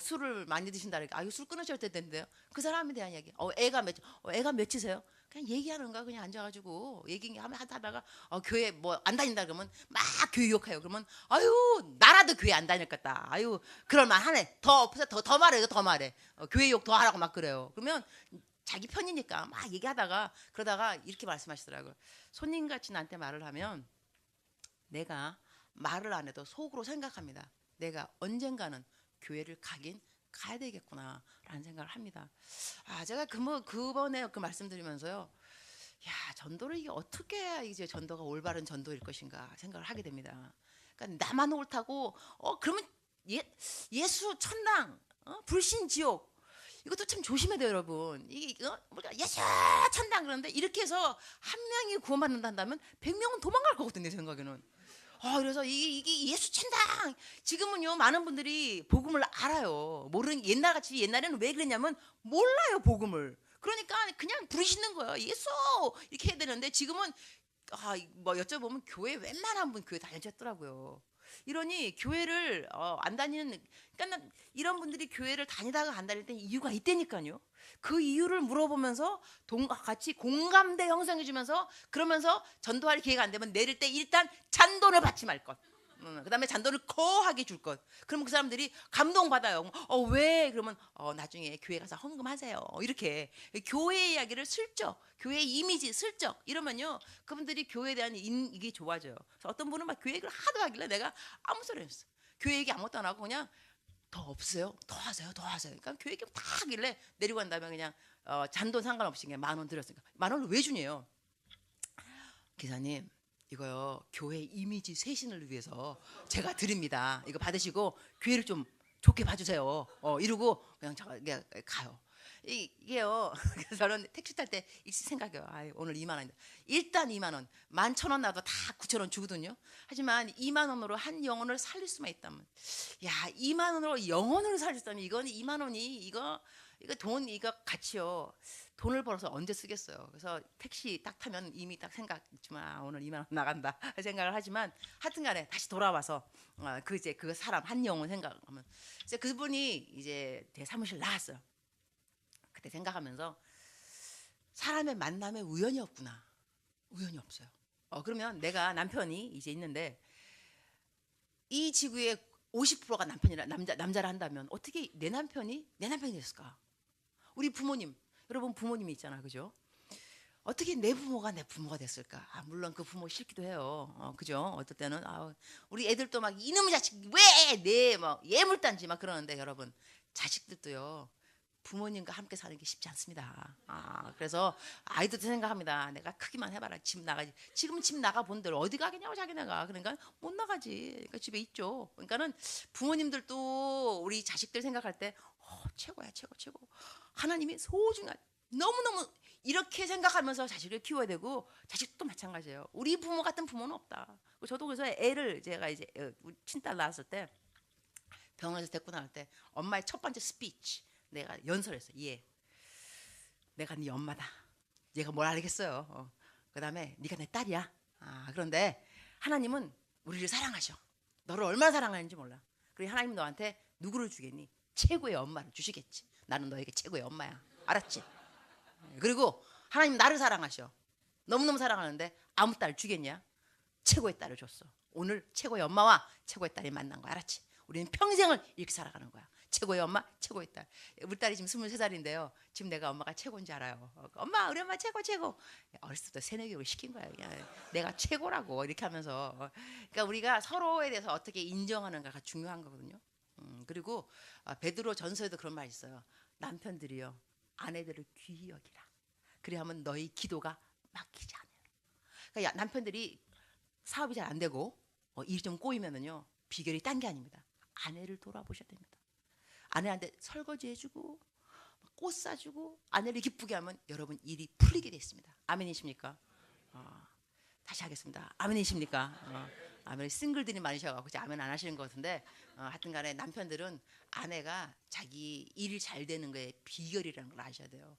술을 많이 드신다 그러니까 이거 술 끊으셔야 되는데요. 그 사람에 대한 이야기. 애가 몇이세요? 그냥 얘기하는 거야. 그냥 앉아가지고 얘기하다가 교회 뭐 안 다닌다 그러면 막 교회 욕해요. 그러면 나라도 교회 안 다닐 것다. 그럴만하네. 더 말해 더 말해. 교회 욕 더 하라고 막 그래요. 그러면 자기 편이니까 막 얘기하다가 그러다가 이렇게 말씀하시더라고요. 손님같이 나한테 말을 하면 내가 말을 안 해도 속으로 생각합니다. 내가 언젠가는 교회를 가야 되겠구나 라는 생각을 합니다. 제가 그번에 그 말씀드리면서요. 전도를 이게 어떻게 해야 이제 전도가 올바른 전도일 것인가 생각을 하게 됩니다. 그러니까 나만 옳다고 그러면 예수 천당 불신 지옥 이것도 참 조심해야 돼요, 여러분. 이거 예수 천당 그러는데 이렇게 해서 한 명이 구원받는다면 100명은 도망갈 거거든요, 내 생각에는. 그래서 이게 예수 천당 지금은요 많은 분들이 복음을 알아요. 모르는 옛날에는 왜 그랬냐면 몰라요 복음을. 그러니까 그냥 부르시는 거예요. 예수 이렇게 해야 되는데 지금은 뭐 여쭤보면 교회 웬만한 분 교회 다니셨더라고요. 이러니 교회를 안 다니는 그러니까 이런 분들이 교회를 다니다가 안 다닐 때 이유가 있다니까요. 그 이유를 물어보면서 같이 공감대 형성해 주면서 그러면서 전도할 기회가 안 되면 내릴 때 일단 잔돈을 받지 말 것. 그다음에 잔돈을 거하게 줄 것. 그러면 그 사람들이 감동받아요. 왜? 그러면 나중에 교회 가서 헌금하세요. 이렇게 교회 이야기를 슬쩍, 교회 이미지 슬쩍 이러면요 그분들이 교회에 대한 이게 좋아져요. 그래서 어떤 분은 막 교회 얘기를 하도 하길래 내가 아무 소리 안 했어. 교회 얘기 아무것도 안 하고 그냥 더 없어요? 더 하세요? 더 하세요? 그러니까 교회 얘기 다 하길래 내리고 간 다음에 그냥 잔돈 상관없이 그냥 10,000원 드렸으니까 10,000원을 왜 주냐요? 기사님 이거요 교회 이미지 쇄신을 위해서 제가 드립니다. 이거 받으시고 교회를 좀 좋게 봐주세요. 이러고 그냥 가요. 이게요. 그래서 저는 택시 탈 때 생각해요. 오늘 2만 원인데 일단 2만 원, 11,000원 나도 다 9,000원 주거든요. 하지만 2만 원으로 한 영혼을 살릴 수만 있다면, 2만 원으로 영혼을 살릴 수 있다면 이건 2만 원이 이거 가치요. 돈을 벌어서 언제 쓰겠어요. 그래서 택시 딱 타면 이미 딱 생각했지만 오늘 2만 원 나간다 생각을 하지만 하여튼간에 다시 돌아와서 그 사람 한 영혼 생각하면 이제 그분이 이제 내 사무실 나왔어요. 그때 생각하면서 사람의 만남에 우연이 없구나. 우연이 없어요. 그러면 내가 남편이 이제 있는데 이 지구의 50%가 남자라 한다면 어떻게 내 남편이 됐을까? 우리 부모님, 여러분 부모님이 있잖아, 그죠? 어떻게 내 부모가 됐을까? 물론 그 부모 싫기도 해요. 그죠? 어떨 때는 우리 애들도 막 이놈의 자식 왜 내 예물단지 막 그러는데 여러분 자식들도요. 부모님과 함께 사는 게 쉽지 않습니다. 그래서 아이들도 생각합니다. 내가 크기만 해봐라. 집 나가지. 지금 집 나가 본들 어디 가겠냐고 자기네가. 그러니까 못 나가지. 그러니까 집에 있죠. 그러니까는 부모님들도 우리 자식들 생각할 때 최고야 최고. 하나님이 소중한 너무너무 이렇게 생각하면서 자식을 키워야 되고 자식도 마찬가지예요. 우리 부모 같은 부모는 없다. 저도 그래서 제가 이제 우리 친딸 낳았을 때 병원에서 데리고 나갈 때 엄마의 첫 번째 스피치 내가 연설했어. 내가 네 엄마다. 얘가 뭘 알겠어요. 그다음에 네가 내 딸이야. 그런데 하나님은 우리를 사랑하셔. 너를 얼마나 사랑하는지 몰라. 그리고 하나님 너한테 누구를 주겠니? 최고의 엄마를 주시겠지. 나는 너에게 최고의 엄마야. 알았지? 그리고 하나님 나를 사랑하셔. 너무너무 사랑하는데 아무 딸 주겠냐? 최고의 딸을 줬어. 오늘 최고의 엄마와 최고의 딸이 만난 거야. 알았지? 우리는 평생을 이렇게 살아가는 거야. 최고의 엄마, 최고의 딸. 우리 딸이 지금 23살인데요. 지금 내가 엄마가 최고인지 알아요. 엄마, 우리 엄마 최고 최고. 어렸을 때부터 세뇌교육을 시킨 거야. 그냥 내가 최고라고 이렇게 하면서. 그러니까 우리가 서로에 대해서 어떻게 인정하는가가 중요한 거거든요. 그리고 베드로 전서에도 그런 말이 있어요. 남편들이요, 아내들을 귀히 여기라. 그래야만 너희 기도가 막히지 않아요. 그러니까 남편들이 사업이 잘 안 되고 일이 좀 꼬이면은요, 비결이 딴 게 아닙니다. 아내를 돌아보셔야 됩니다. 아내한테 설거지 해주고 꽃 사주고 아내를 기쁘게 하면 여러분 일이 풀리게 돼 있습니다. 아멘이십니까? 다시 하겠습니다. 아멘이십니까? 아멘. 싱글들이 많으셔가지고 아멘 안 하시는 것 같은데 하여튼간에 남편들은 아내가 자기 일 잘 되는 거에 비결이라는 걸 아셔야 돼요.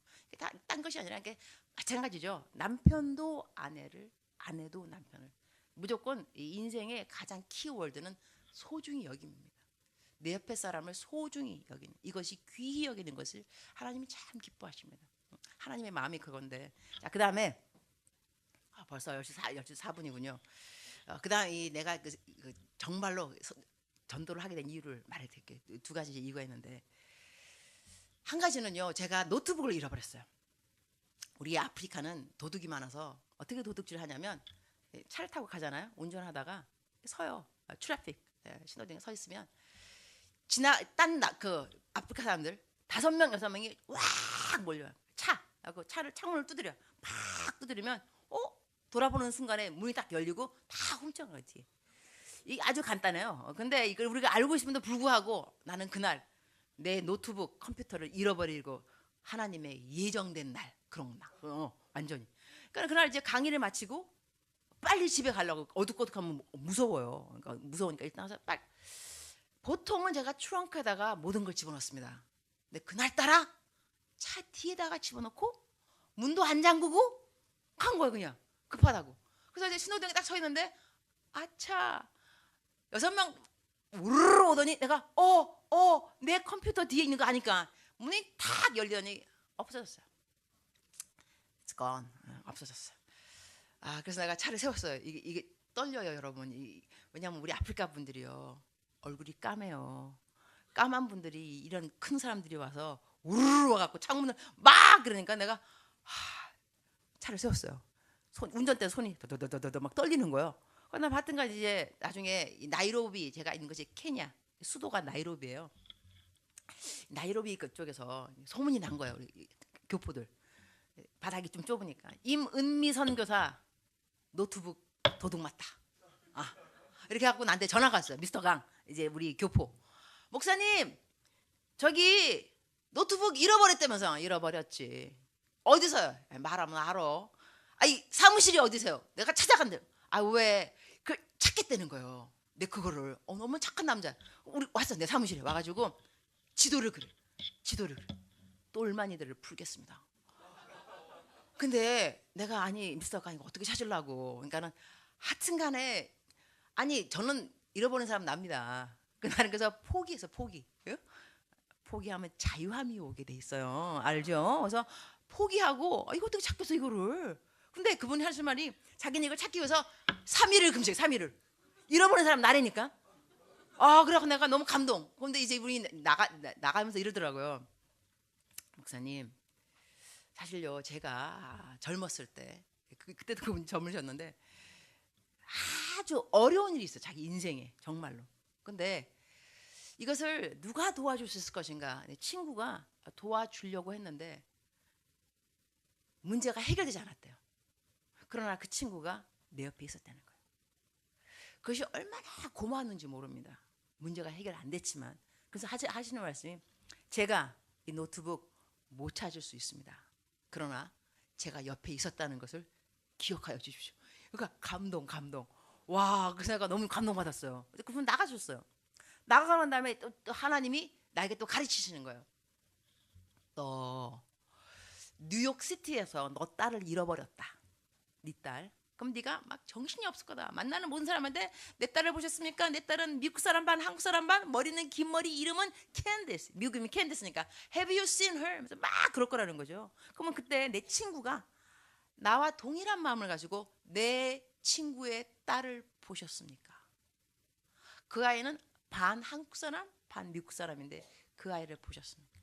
딴 것이 아니라 이게 마찬가지죠. 남편도 아내를, 아내도 남편을 무조건 이 인생의 가장 키워드는 소중히 여김입니다. 내 옆에 사람을 소중히 여기는, 이것이 귀히 여기는 것을 하나님이 참 기뻐하십니다. 하나님의 마음이 그건데. 자, 그 다음에 벌써 10시 4분이군요. 그 다음에 내가 정말로 전도를 하게 된 이유를 말해드릴게요. 두 가지 이유가 있는데, 한 가지는요, 제가 노트북을 잃어버렸어요. 우리 아프리카는 도둑이 많아서 어떻게 도둑질을 하냐면, 차를 타고 가잖아요. 운전하다가 서요. 트래픽 신호등에 서 있으면 그 아프리카 사람들 5명 6명이 왁 몰려요. 차를 창문을 두드려 팍 두드리면 돌아보는 순간에 문이 딱 열리고 다 훔쳐간 거야. 뒤에. 이게 아주 간단해요. 근데 이걸 우리가 알고 있음에도 불구하고 나는 그날 내 노트북 컴퓨터를 잃어버리고 하나님의 예정된 날 그런 날 완전히. 그러니까 그날 이제 강의를 마치고 빨리 집에 가려고 어둑어둑하면 무서워요. 그러니까 무서우니까 일단 와서 빨리. 보통은 제가 트렁크에다가 모든 걸 집어넣습니다. 근데 그날따라 차 뒤에다가 집어넣고 문도 안 잠그고 간 거예요. 그냥 급하다고. 그래서 이제 신호등에 딱 서 있는데 아차 6명 우르르 오더니 내가 내 컴퓨터 뒤에 있는 거 아니까 문이 탁 열리더니 없어졌어요. It's gone. 없어졌어요. 그래서 내가 차를 세웠어요. 이게 떨려요, 여러분. 왜냐하면 우리 아프리카 분들이요, 얼굴이 까매요. 까만 분들이 이런 큰 사람들이 와서 우르르 와갖고 창문을 막 그러니까 내가 차를 세웠어요. 운전대 손이 더더더더더 막 떨리는 거예요. 그러나 하여튼간 이제 나중에 나이로비, 제가 있는 것이 케냐, 수도가 나이로비예요. 나이로비 그쪽에서 소문이 난 거예요. 우리 교포들 바닥이 좀 좁으니까 임은미 선교사 노트북 도둑 맞다. 이렇게 갖고 나한테 전화가 왔어요. 미스터 강, 이제 우리 교포 목사님, 저기 노트북 잃어버렸다면서. 잃어버렸지. 어디서요? 말하면 알아. 사무실이 어디세요? 내가 찾아간대요. 왜? 찾겠다는 거예요. 내 그거를. 너무 착한 남자. 우리 왔어. 내 사무실에 와가지고 지도를 그래. 똘마니들을 풀겠습니다. 근데 내가 미스터 강이 어떻게 찾으려고. 그러니까는 하여튼간에 저는 잃어버린 사람 납니다. 나는 그래서 포기해서 포기하면 자유함이 오게 돼 있어요. 알죠? 그래서 포기하고 이거 어떻게 찾겠어 이거를. 근데 그분이 하신 말이 자기는 이걸 찾기 위해서 3일을 금식. 3일을 잃어버린 사람 나래니까. 그래서 내가 너무 감동. 근데 이제 우리 나가면서 이러더라고요. 목사님, 사실요 제가 젊었을 때 그때도 그분 젊으셨는데 아주 어려운 일이 있어요. 자기 인생에 정말로. 근데 이것을 누가 도와줄 수 있을 것인가. 내 친구가 도와주려고 했는데 문제가 해결되지 않았대요. 그러나 그 친구가 내 옆에 있었다는 거예요. 그것이 얼마나 고마웠는지 모릅니다. 문제가 해결 안 됐지만. 그래서 하시는 말씀이, 제가 이 노트북 못 찾을 수 있습니다. 그러나 제가 옆에 있었다는 것을 기억하여 주십시오. 그러니까 감동. 와, 그래서 내가 너무 감동받았어요. 그분 나가줬어요. 나가고 다음에 또 하나님이 나에게 또 가르치시는 거예요. 너 뉴욕시티에서 너 딸을 잃어버렸다. 네 딸. 그럼 네가 막 정신이 없을 거다. 만나는 모든 사람한테 내 딸을 보셨습니까? 내 딸은 미국 사람 반, 한국 사람 반, 머리는 긴 머리, 이름은 캔디스. 미국이면 캔디스니까 Have you seen her? 막 그럴 거라는 거죠. 그러면 그때 내 친구가 나와 동일한 마음을 가지고 내 친구의 딸을 보셨습니까? 그 아이는 반 한국 사람, 반 미국 사람인데 그 아이를 보셨습니까?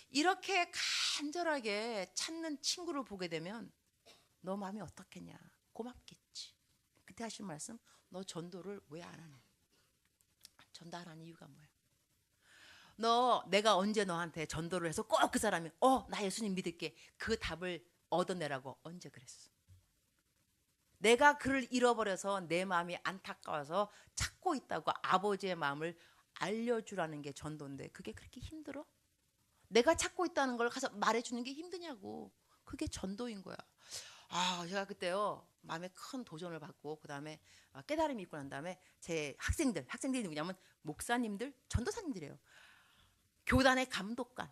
이렇게 간절하게 찾는 친구를 보게 되면 너 마음이 어떻겠냐? 고맙겠지. 그때 하신 말씀, 너 전도를 왜 안 하냐? 전도 안 하는 이유가 뭐야? 내가 언제 너한테 전도를 해서 꼭 그 사람이 나 예수님 믿을게 그 답을 얻어내라고 언제 그랬어? 내가 그를 잃어버려서 내 마음이 안타까워서 찾고 있다고 아버지의 마음을 알려주라는 게 전도인데 그게 그렇게 힘들어? 내가 찾고 있다는 걸 가서 말해주는 게 힘드냐고. 그게 전도인 거야. 제가 그때요 마음에 큰 도전을 받고 그 다음에 깨달음이 있고 난 다음에 제 학생들이 누구냐면 목사님들, 전도사님들이에요. 교단의 감독관,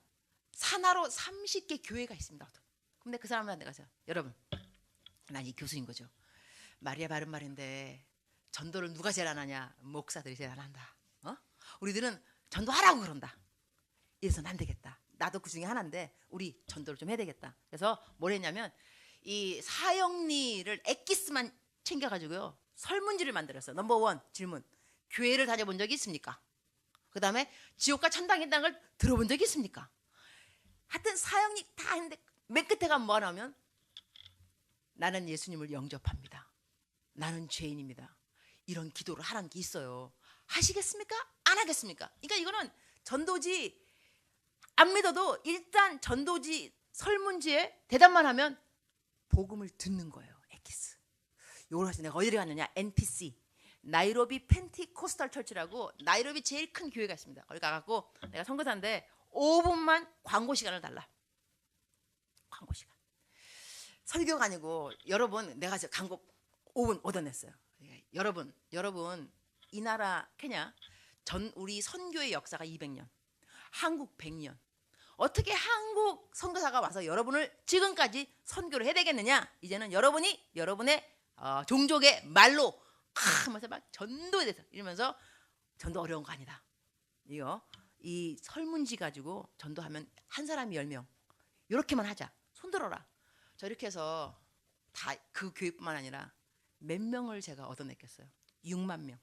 산하로 30개 교회가 있습니다. 근데 그 사람한테 가서 여러분, 난 이 교수인 거죠. 말이야 바른 말인데 전도를 누가 제일 안 하냐? 목사들이 제일 안 한다. 우리들은 전도하라고 그런다. 이래서 안 되겠다. 나도 그 중에 하나인데 우리 전도를 좀 해야 되겠다. 그래서 뭘 했냐면 이 사형리를 엑기스만 챙겨가지고요 설문지를 만들었어요. 넘버 원 질문: 교회를 다녀본 적이 있습니까? 그 다음에 지옥과 천당에 있다는 걸 들어본 적이 있습니까? 하여튼 사형리 다 했는데 맨 끝에 가면 뭐 나오면 나는 예수님을 영접합니다. 나는 죄인입니다. 이런 기도를 하라는 게 있어요. 하시겠습니까? 안 하겠습니까? 그러니까 이거는 전도지 안 믿어도 일단 전도지 설문지에 대답만 하면 복음을 듣는 거예요. 엑기스. 이걸 해서 내가 어디를 갔느냐? NPC, 나이로비 펜티코스탈 철치라고 나이로비 제일 큰 교회가 있습니다. 거기 가갖고 내가 선교사인데 5분만 광고 시간을 달라. 광고 시간. 설교가 아니고 여러분 내가 광고 5분 얻어냈어요. 여러분 이 나라 케냐 우리 선교의 역사가 200년, 한국 100년. 어떻게 한국 선교사가 와서 여러분을 지금까지 선교를 해야 되겠느냐? 이제는 여러분이 여러분의 종족의 말로 하면서 막 전도에 대해서 이러면서 전도 어려운 거 아니다. 이 설문지 가지고 전도하면 한 사람이 10명 이렇게만 하자. 손들어라. 저 이렇게 해서 다 그 교회뿐만 아니라 몇 명을 제가 얻어냈겠어요. 6만 명.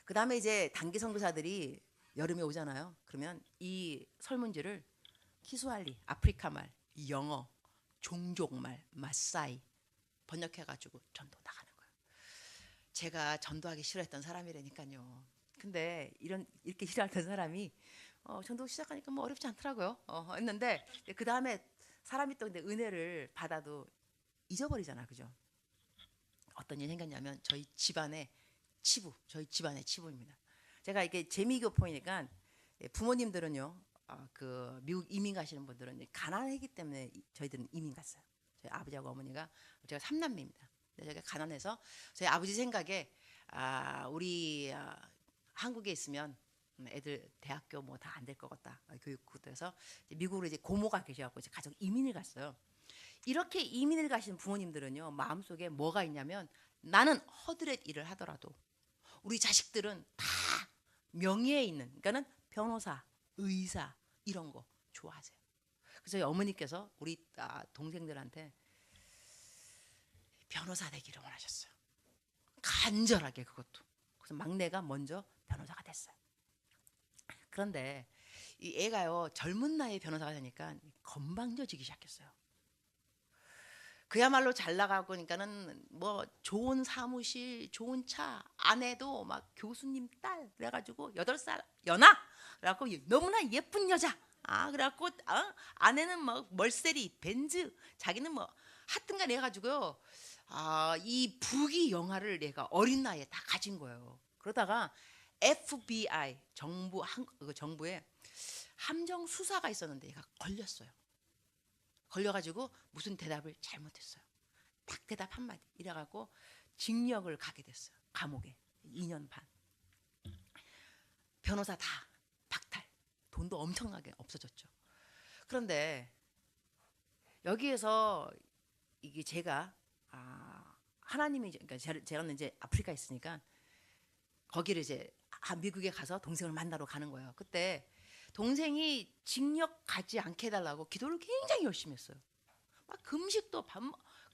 그 다음에 이제 단기 선교사들이 여름에 오잖아요. 그러면 이 설문지를 키스왈리, 아프리카 말, 영어, 종족말, 마사이 번역해가지고 전도 나가는 거예요. 제가 전도하기 싫어했던 사람이라니까요. 근데 이렇게 싫어했던 사람이 전도 시작하니까 뭐 어렵지 않더라고요. 했는데 그 다음에 사람이 또 근데 은혜를 받아도 잊어버리잖아, 그죠? 어떤 일이 생겼냐면 저희 집안의 치부입니다. 제가 이게 재미교포이니까 부모님들은요, 그 미국 이민 가시는 분들은 가난하기 때문에 저희들은 이민 갔어요. 저희 아버지하고 어머니가 제가 3남매입니다. 제가 가난해서 저희 아버지 생각에 우리 한국에 있으면 애들 대학교 뭐 다 안 될 것 같다. 교육부에서 미국으로 이제 고모가 계셔갖고 이제 가족 이민을 갔어요. 이렇게 이민을 가신 부모님들은요 마음속에 뭐가 있냐면 나는 허드렛 일을 하더라도 우리 자식들은 다 명예에 있는, 그러니까는 변호사, 의사 이런 거 좋아하세요. 그래서 저희 어머니께서 우리 동생들한테 변호사 되기를 원하셨어요. 간절하게 그것도. 그래서 막내가 먼저 변호사가 됐어요. 그런데 이 애가요 젊은 나이에 변호사가 되니까 건방져지기 시작했어요. 그야말로 잘 나가고 그러니까는 뭐 좋은 사무실, 좋은 차, 아내도 막 교수님 딸 그래가지고 8살 연하 그래갖고 너무나 예쁜 여자. 그래갖고 아내는 뭐 멀세리, 벤즈, 자기는 뭐 하여튼간 해가지고요. 이 부귀 영화를 내가 어린 나이에 다 가진 거예요. 그러다가 FBI 정부에 함정 수사가 있었는데 얘가 걸렸어요. 걸려가지고 무슨 대답을 잘못했어요. 딱 대답 한마디 이래갖고 징역을 가게 됐어요. 감옥에 2년 반. 변호사 다 박탈. 돈도 엄청나게 없어졌죠. 그런데 여기에서 이게 제가 하나님이 그러니까 제가 이제 아프리카에 있으니까 거기를 이제 미국에 가서 동생을 만나러 가는 거예요. 그때 동생이 징역 가지 않게 해달라고 기도를 굉장히 열심히 했어요. 막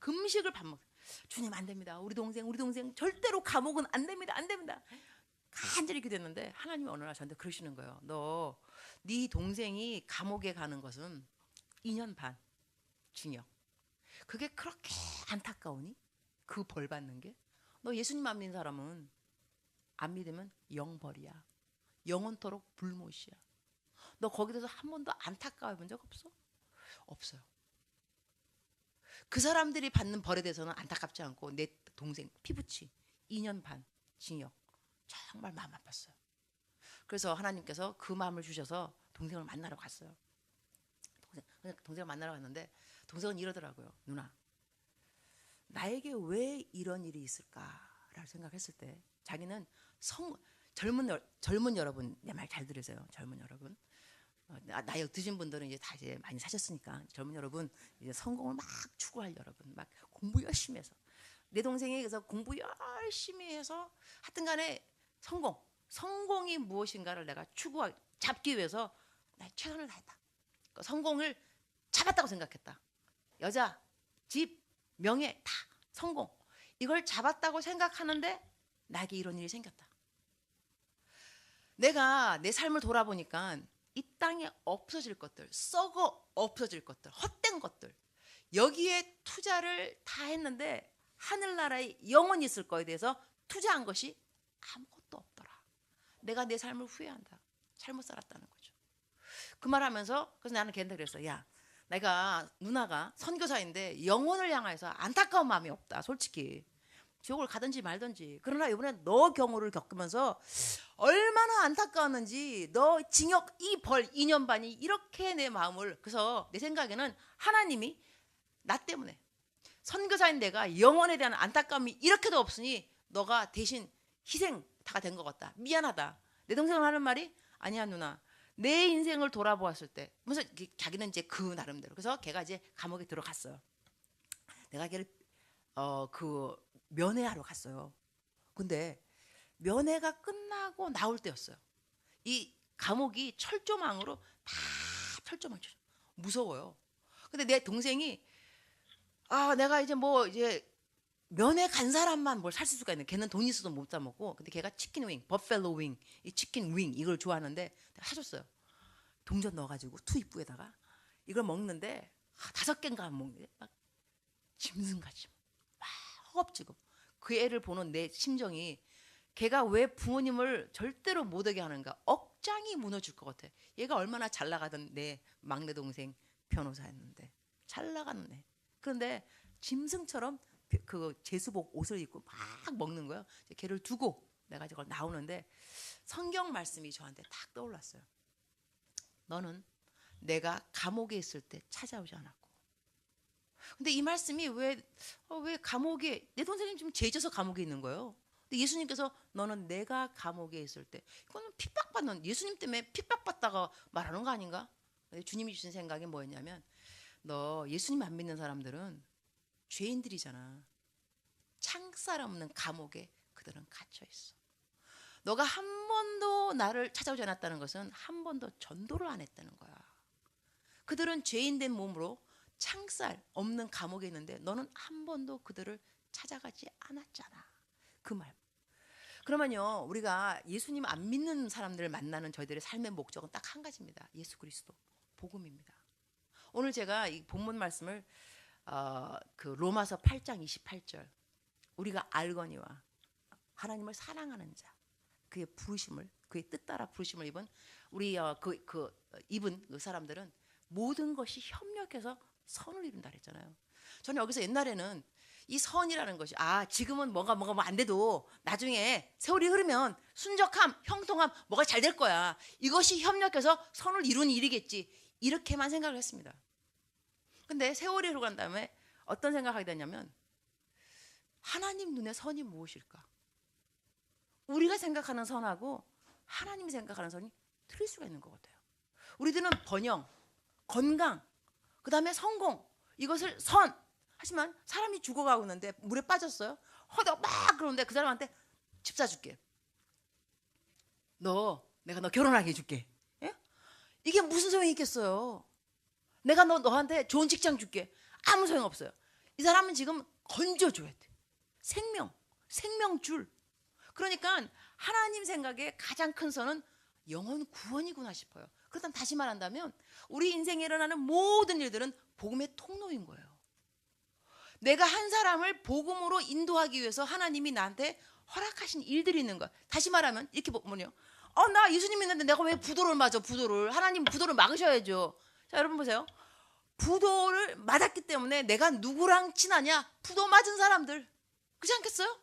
금식을 밥 먹. 주님 안 됩니다. 우리 동생 절대로 감옥은 안 됩니다. 안 됩니다. 간절히 기도했는데 하나님이 어느 날 저한테 그러시는 거예요. 너 네 동생이 감옥에 가는 것은 2년 반 징역. 그게 그렇게 안타까우니? 그 벌 받는 게? 너 예수님 안 믿는 사람은 안 믿으면 영벌이야. 영원토록 불못이야. 너 거기 대해서 한 번도 안타까워 본 적 없어? 없어요. 그 사람들이 받는 벌에 대해서는 안타깝지 않고 내 동생 피부치 2년 반 징역. 정말 마음 아팠어요. 그래서 하나님께서 그 마음을 주셔서 동생을 만나러 갔어요. 동생을 만나러 갔는데 동생은 이러더라고요. 누나, 나에게 왜 이런 일이 있을까라고 생각했을 때 자기는 젊은 여러분 내 말 잘 들으세요. 젊은 여러분, 나이 드신 분들은 이제 다 이제 많이 사셨으니까 젊은 여러분 이제 성공을 막 추구할 여러분, 막 공부 열심히 해서 내 동생이 그래서 공부 열심히 해서 하여튼간에 성공이 무엇인가를 내가 잡기 위해서 나의 최선을 다했다. 그 성공을 잡았다고 생각했다. 여자, 집, 명예 다 성공. 이걸 잡았다고 생각하는데 나에게 이런 일이 생겼다. 내가 내 삶을 돌아보니까 이 땅에 없어질 것들, 썩어 없어질 것들, 헛된 것들, 여기에 투자를 다 했는데 하늘나라에 영원히 있을 거에 대해서 투자한 것이 아무것도 없더라. 내가 내 삶을 후회한다. 잘못 살았다는 거죠. 그 말하면서 그래서 나는 걔한테 그랬어. 야, 누나가 선교사인데 영혼을 향해서 안타까운 마음이 없다. 솔직히 지옥을 가든지 말든지. 그러나 이번에 너 경우를 겪으면서 얼마나 안타까웠는지, 너 징역 이 벌 2년 반이 이렇게 내 마음을. 그래서 내 생각에는 하나님이 나 때문에 선교사인 내가 영혼에 대한 안타까움이 이렇게도 없으니 너가 대신 희생타가 된 것 같다. 미안하다. 내 동생은 하는 말이, 아니야 누나, 내 인생을 돌아보았을 때, 그래서 자기는 이제 그 나름대로, 그래서 걔가 이제 감옥에 들어갔어요. 내가 걔를 그 면회하러 갔어요. 근데 면회가 끝나고 나올 때였어요. 이 감옥이 철조망으로 다 철조망 무서워요. 근데 내 동생이 내가 이제 면회 간 사람만 뭘 살 수가 있는. 걔는 돈 있어도 못 사 먹고. 근데 걔가 치킨 윙, 버펠로 윙, 이 치킨 윙 이걸 좋아하는데 내가 사줬어요. 동전 넣어가지고 투입부에다가 이걸 먹는데 5개인가 먹는데 막 짐승같이 막 허겁지겁. 그 애를 보는 내 심정이, 걔가 왜 부모님을 절대로 못 오게 하는가. 억장이 무너질 것 같아. 얘가 얼마나 잘 나가던 내 막내 동생 변호사였는데, 잘 나가는 애. 그런데 짐승처럼 그 제수복 옷을 입고 막 먹는 거예요. 걔를 두고 내가 이걸 나오는데 성경 말씀이 저한테 탁 떠올랐어요. 너는 내가 감옥에 있을 때 찾아오지 않았고. 근데 이 말씀이 왜 감옥에, 내 동생이 지금 죄 져서 감옥에 있는 거예요. 근데 예수님께서 너는 내가 감옥에 있을 때, 이거는 핍박받는, 예수님 때문에 핍박받다가 말하는 거 아닌가? 주님이 주신 생각이 뭐였냐면, 너 예수님 안 믿는 사람들은 죄인들이잖아. 창살 없는 감옥에 그들은 갇혀 있어. 너가 한 번도 나를 찾아오지 않았다는 것은 한 번도 전도를 안 했다는 거야. 그들은 죄인된 몸으로 창살 없는 감옥에 있는데 너는 한 번도 그들을 찾아가지 않았잖아. 그 말. 그러면요, 우리가 예수님 안 믿는 사람들을 만나는 저희들의 삶의 목적은 딱 한 가지입니다. 예수 그리스도, 복음입니다. 오늘 제가 이 본문 말씀을 그 로마서 8장 28절, 우리가 알거니와 하나님을 사랑하는 자, 그의 부르심을, 그의 뜻 따라 부르심을 입은 우리 입은 그 사람들은 모든 것이 협력해서 선을 이룬다 그랬잖아요. 저는 여기서 옛날에는 이 선이라는 것이, 지금은 뭐가 안 돼도 나중에 세월이 흐르면 순적함, 형통함, 뭐가 잘 될 거야. 이것이 협력해서 선을 이루는 일이겠지. 이렇게만 생각을 했습니다. 근데 세월이 흐르고 난 다음에 어떤 생각을 하게 되냐면, 하나님 눈에 선이 무엇일까? 우리가 생각하는 선하고 하나님이 생각하는 선이 틀릴 수가 있는 것 같아요. 우리들은 번영, 건강, 그 다음에 성공, 이것을 선. 하지만 사람이 죽어가고 있는데 물에 빠졌어요. 허덕 막 그러는데 그 사람한테 집 사줄게. 내가 너 결혼하게 해줄게. 예? 이게 무슨 소용이 있겠어요? 내가 너한테 좋은 직장 줄게. 아무 소용 없어요. 이 사람은 지금 건져줘야 돼. 생명줄. 그러니까 하나님 생각에 가장 큰 선은 영혼 구원이구나 싶어요. 그렇다면 다시 말한다면 우리 인생에 일어나는 모든 일들은 복음의 통로인 거예요. 내가 한 사람을 복음으로 인도하기 위해서 하나님이 나한테 허락하신 일들이 있는 거야. 다시 말하면 이렇게 보면요. 나 예수님 믿는데 내가 왜 부도를 맞아? 부도를. 하나님 부도를 막으셔야죠. 자, 여러분 보세요. 부도를 맞았기 때문에 내가 누구랑 친하냐? 부도 맞은 사람들. 그렇지 않겠어요?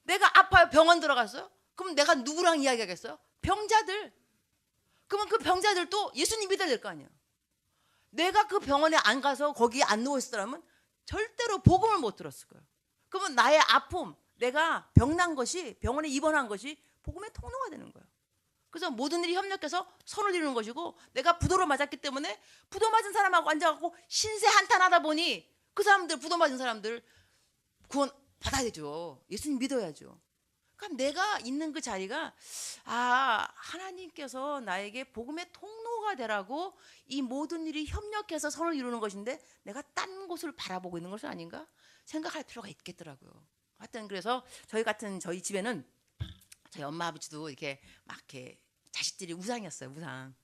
내가 아파요. 병원 들어갔어요. 그럼 내가 누구랑 이야기하겠어요? 병자들. 그러면 그 병자들도 예수님 믿어야 될 거 아니에요. 내가 그 병원에 안 가서 거기에 안 누워있었더라면 절대로 복음을 못 들었을 거예요. 그러면 나의 아픔, 내가 병난 것이, 병원에 입원한 것이 복음의 통로가 되는 거예요. 그래서 모든 일이 협력해서 선을 이루는 것이고, 내가 부도를 맞았기 때문에 부도 맞은 사람하고 앉아갖고 신세 한탄하다 보니 그 사람들, 부도 맞은 사람들 구원 받아야 되죠. 예수님 믿어야죠. 그럼 내가 있는 그 자리가 하나님께서 나에게 복음의 통로가 되라고 이 모든 일이 협력해서 선을 이루는 것인데 내가 딴 곳을 바라보고 있는 것은 아닌가 생각할 필요가 있겠더라고요. 하여튼 그래서 저희 집에는 저희 엄마 아버지도 이렇게 막 이렇게 자식들이 우상이었어요. 우상.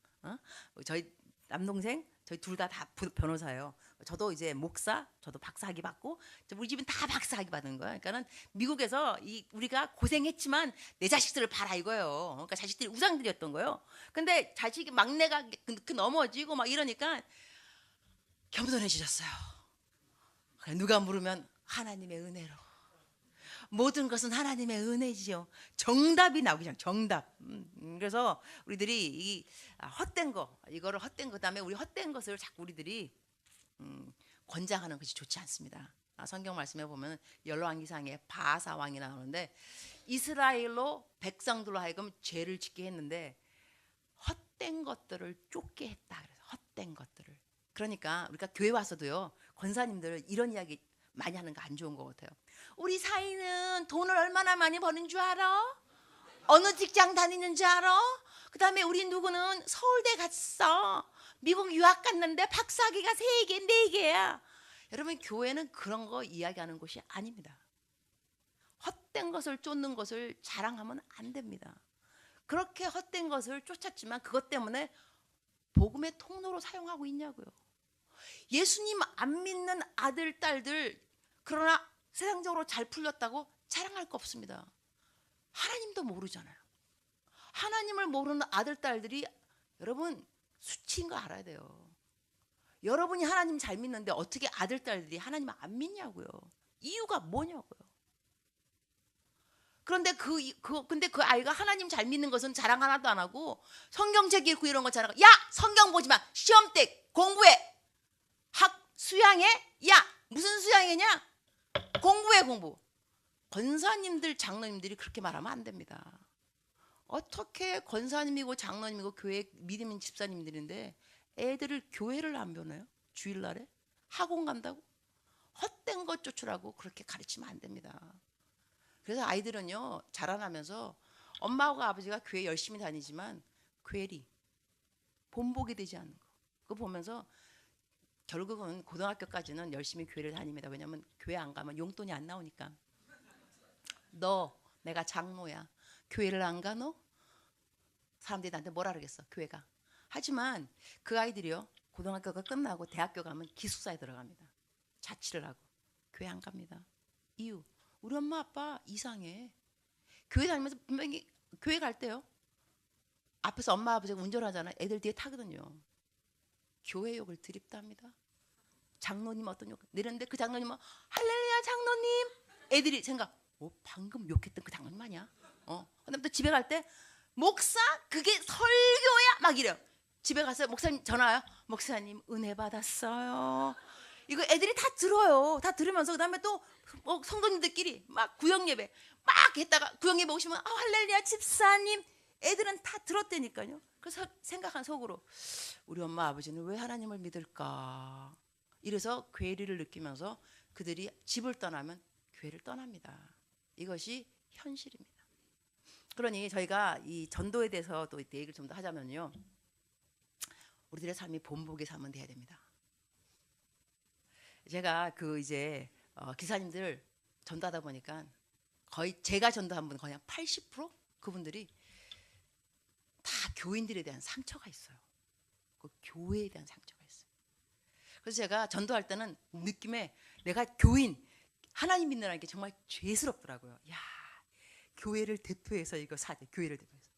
저희 남동생 저희 둘 다 변호사예요. 저도 이제 목사, 저도 박사학위 받고 우리 집은 다 박사학위 받은 거예요. 그러니까는 미국에서 우리가 고생했지만 내 자식들을 봐라 이거예요. 그러니까 자식들이 우상들이었던 거예요. 근데 자식이 막내가 넘어지고 막 이러니까 겸손해지셨어요. 누가 물으면 하나님의 은혜로. 모든 것은 하나님의 은혜지요. 정답이 나오기 전 정답. 그래서 우리들이 이 헛된 거, 이거를 헛된 거, 그다음에 우리 헛된 것을 자꾸 우리들이 권장하는 것이 좋지 않습니다. 성경 말씀에 보면 열왕기상에 바아사 왕이 나오는데 이스라엘로 백성들로 하여금 죄를 짓게 했는데 헛된 것들을 쫓게 했다. 그래서 헛된 것들을. 그러니까 우리가 교회 와서도요 권사님들 이런 이야기 많이 하는 거 안 좋은 것 같아요. 우리 사이는 돈을 얼마나 많이 버는 줄 알아? 어느 직장 다니는 줄 알아? 그 다음에 우리 누구는 서울대 갔어. 미국 유학 갔는데 박사학위가 3개, 4개야. 여러분 교회는 그런 거 이야기하는 곳이 아닙니다. 헛된 것을 쫓는 것을 자랑하면 안 됩니다. 그렇게 헛된 것을 쫓았지만 그것 때문에 복음의 통로로 사용하고 있냐고요. 예수님 안 믿는 아들, 딸들 그러나 세상적으로 잘 풀렸다고 자랑할 거 없습니다. 하나님도 모르잖아요. 하나님을 모르는 아들, 딸들이 여러분 수치인 거 알아야 돼요. 여러분이 하나님 잘 믿는데 어떻게 아들, 딸들이 하나님 안 믿냐고요. 이유가 뭐냐고요. 그런데 근데 그 아이가 하나님 잘 믿는 것은 자랑 하나도 안 하고 성경책 읽고 이런 거 자랑하고 야 성경 보지 마 시험 때 공부해 수양해 야 무슨 수양이냐 공부해 공부. 권사님들 장로님들이 그렇게 말하면 안 됩니다. 어떻게 권사님이고 장로님이고 교회 믿음인 집사님들인데 애들을 교회를 안 보내요? 주일날에 학원 간다고 헛된 것 쫓으라고 그렇게 가르치면 안 됩니다. 그래서 아이들은요 자라나면서 엄마하고 아버지가 교회 열심히 다니지만 괴리 본보기 되지 않는 거 그거 보면서 결국은 고등학교까지는 열심히 교회를 다닙니다. 왜냐하면 교회 안 가면 용돈이 안 나오니까. 너 내가 장로야 교회를 안 가 너? 사람들이 나한테 뭐라 그러겠어 교회가. 하지만 그 아이들이요 고등학교가 끝나고 대학교 가면 기숙사에 들어갑니다. 자취를 하고 교회 안 갑니다. 이유 우리 엄마 아빠 이상해. 교회 다니면서 분명히 교회 갈 때요 앞에서 엄마 아버지가 운전하잖아요. 애들 뒤에 타거든요. 교회 욕을 드립답니다. 장로님 어떤 욕 내렸는데 그 장로님은 할렐루야 장로님. 애들이 생각 방금 욕했던 그 장로님 아니야? 그다음 또 집에 갈 때 목사 그게 설교야 막 이래요. 집에 가서 목사님 전화 와요. 목사님 은혜 받았어요. 이거 애들이 다 들어요. 다 들으면서 그다음에 또 성도님들끼리 막 구역 예배 막 했다가 구역 예배 오시면 할렐루야 집사님. 애들은 다 들었다니까요. 그래서 생각한 속으로 우리 엄마 아버지는 왜 하나님을 믿을까? 이래서 괴리를 느끼면서 그들이 집을 떠나면 교회를 떠납니다. 이것이 현실입니다. 그러니 저희가 이 전도에 대해서 또 얘기를 좀 더 하자면요. 우리들의 삶이 본보기 삶은 돼야 됩니다. 제가 그 이제 기사님들 전도하다 보니까 거의 제가 전도한 분 거의 한 80% 그분들이 다 교인들에 대한 상처가 있어요. 그 교회에 대한 상처가 있어요. 그래서 제가 전도할 때는 느낌에 내가 교인 하나님 믿는다는 게 정말 죄스럽더라고요. 야, 교회를 대표해서 이거 사대 교회를 대표해서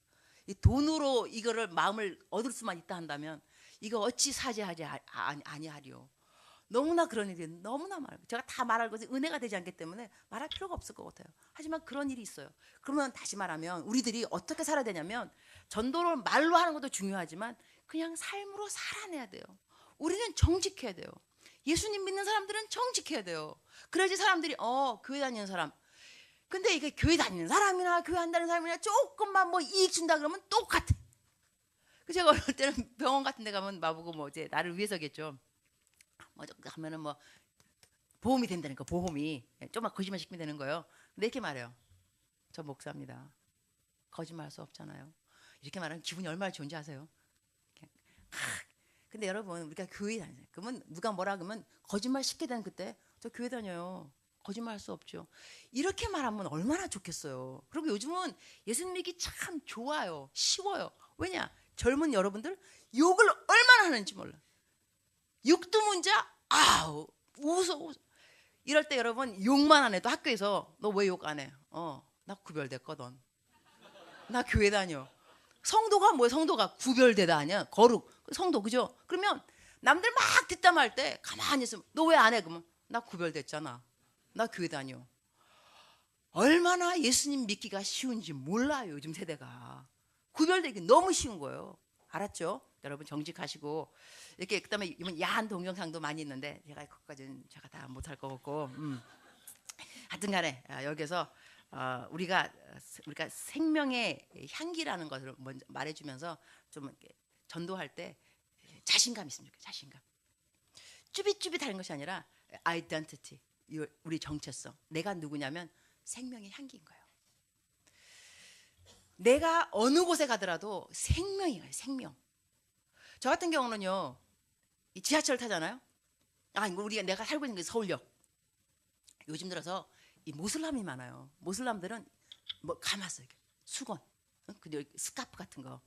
이 돈으로 이거를 마음을 얻을 수만 있다 한다면 이거 어찌 사죄하지 아니하리요. 너무나 그런 일이 너무나 많아요. 제가 다 말할 것이 은혜가 되지 않기 때문에 말할 필요가 없을 것 같아요. 하지만 그런 일이 있어요. 그러면 다시 말하면 우리들이 어떻게 살아야 되냐면 전도를 말로 하는 것도 중요하지만 그냥 삶으로 살아내야 돼요. 우리는 정직해야 돼요. 예수님 믿는 사람들은 정직해야 돼요. 그래야지 사람들이 교회 다니는 사람. 근데 이게 교회 다니는 사람이나 교회 안 다니는 사람이나 조금만 뭐 이익 준다 그러면 똑같아. 그 제가 어릴 때는 병원 같은 데 가면 마보고 뭐 이제 나를 위해서겠죠. 뭐 가면은 뭐 보험이 된다니까 보험이 좀만 거짓말 시키면 되는 거예요. 근데 이렇게 말해요. 저 목사입니다. 거짓말할 수 없잖아요. 이렇게 말하면 기분이 얼마나 좋은지 아세요? 근데 여러분 우리가 교회 다니잖아요. 그러면 누가 뭐라 그러면 거짓말 쉽게 되는 그때 저 교회 다녀요. 거짓말할 수 없죠. 이렇게 말하면 얼마나 좋겠어요. 그리고 요즘은 예수님 믿기 참 좋아요. 쉬워요. 왜냐? 젊은 여러분들 욕을 얼마나 하는지 몰라. 육두문자 아우 웃어. 이럴 때 여러분 욕만 안 해도 학교에서 너 왜 욕 안 해? 나 구별됐거든. 나 교회 다녀. 성도가 뭐야? 성도가 구별되다 아니야? 거룩. 성도 그죠? 그러면 남들 막 뒷담할 때 가만히 있으면 너 왜 안 해? 그러면 나 구별됐잖아. 나 교회 다녀. 얼마나 예수님 믿기가 쉬운지 몰라요. 요즘 세대가. 구별되기 너무 쉬운 거예요. 알았죠? 여러분 정직하시고 이렇게 그다음에 이번 야한 동영상도 많이 있는데 제가 그것까지는 제가 다 못할 것 같고 하여튼간에 여기서 우리가 생명의 향기라는 것을 먼저 말해주면서 좀 이렇게 전도할 때 자신감 있으면 좋겠어요. 자신감. 쭈빗쭈빗하는 것이 아니라 identity, 우리 정체성. 내가 누구냐면 생명의 향기인 거예요. 내가 어느 곳에 가더라도 생명이에요. 생명. 저 같은 경우는요. 이 지하철 타잖아요. 내가 살고 있는 게 서울역. 요즘 들어서 이 모슬람이 많아요. 모슬람들은 뭐 감았어요. 수건, 그리고 스카프 같은 거.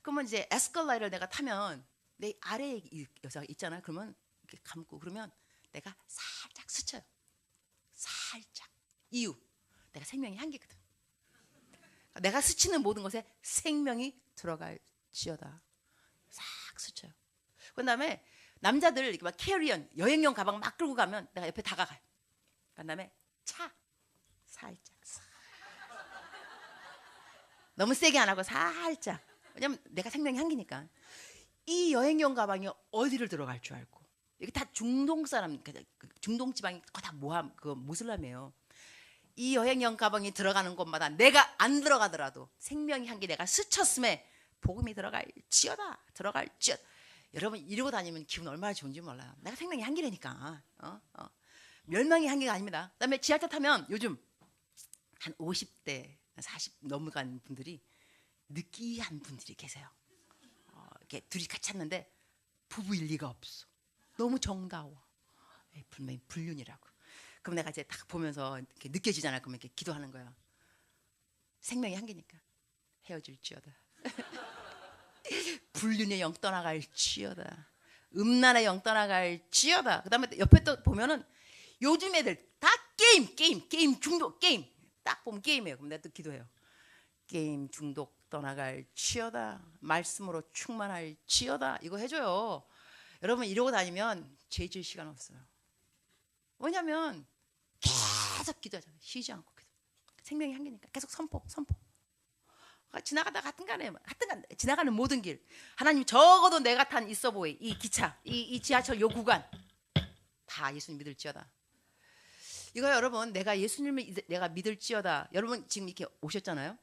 그러면 이제 에스컬레이터를 내가 타면 내 아래에 여자가 있잖아요. 그러면 이렇게 감고 그러면 내가 살짝 스쳐요. 살짝. 이유. 내가 생명의 향기거든. 내가 스치는 모든 것에 생명이 들어갈지어다. 싹 스쳐요. 그 다음에 남자들 이렇게 막 캐리언 여행용 가방 막 끌고 가면 내가 옆에 다가가요. 그 다음에 차 살짝 너무 세게 안 하고 살짝. 왜냐면 내가 생명의 향기니까. 이 여행용 가방이 어디를 들어갈 줄 알고. 이게 다 중동 사람, 중동 지방이 다 모함 그 모슬람이에요. 이 여행용 가방이 들어가는 곳마다 내가 안 들어가더라도 생명의 향기 내가 스쳤음에 복음이 들어갈지어다. 들어갈지어다. 여러분 이러고 다니면 기분 얼마나 좋은지 몰라요. 내가 생명의 향기라니까. 멸망의 향기가 아닙니다. 그다음에 지하철 타면 요즘 한 50대 40 넘어간 분들이 느끼한 분들이 계세요. 이렇게 둘이 같이 탔는데 부부일 리가 없어. 너무 정다워. 분명히 불륜이라고. 그럼 내가 이제 딱 보면서 이렇게 느껴지잖아요. 그러면 이렇게 기도하는 거야. 생명의 향기니까 헤어질지어다. 불륜의 영 떠나갈지어다. 음란의 영 떠나갈지어다. 그다음에 옆에 또 보면은 요즘 애들 다 게임 중독 게임. 딱 보면 게임이에요. 그럼 내가 또 기도해요. 게임 중독 떠나갈지어다. 말씀으로 충만할지어다. 이거 해줘요. 여러분 이러고 다니면 죄 지을 시간 없어요. 왜냐면 계속 기도하잖아요. 쉬지 않고 기도. 생명의 향기니까 계속 선포. 지나가다 하여튼간 지나가는 모든 길 하나님 적어도 내가 탄 있어보이 이 기차 이 지하철 요 구간 다 예수님 믿을지어다. 이거 여러분 내가 예수님을 내가 믿을지어다. 여러분 지금 이렇게 오셨잖아요.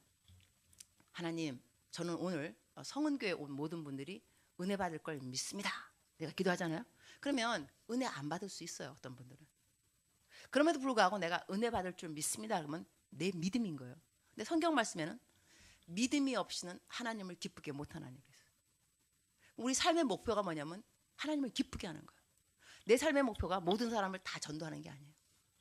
하나님 저는 오늘 성은교회 온 모든 분들이 은혜 받을 걸 믿습니다. 내가 기도하잖아요. 그러면 은혜 안 받을 수 있어요. 어떤 분들은. 그럼에도 불구하고 내가 은혜 받을 줄 믿습니다. 그러면 내 믿음인 거예요. 근데 성경 말씀에는 믿음이 없이는 하나님을 기쁘게 못하나니 그랬어요. 우리 삶의 목표가 뭐냐면 하나님을 기쁘게 하는 거예요. 내 삶의 목표가 모든 사람을 다 전도하는 게 아니에요.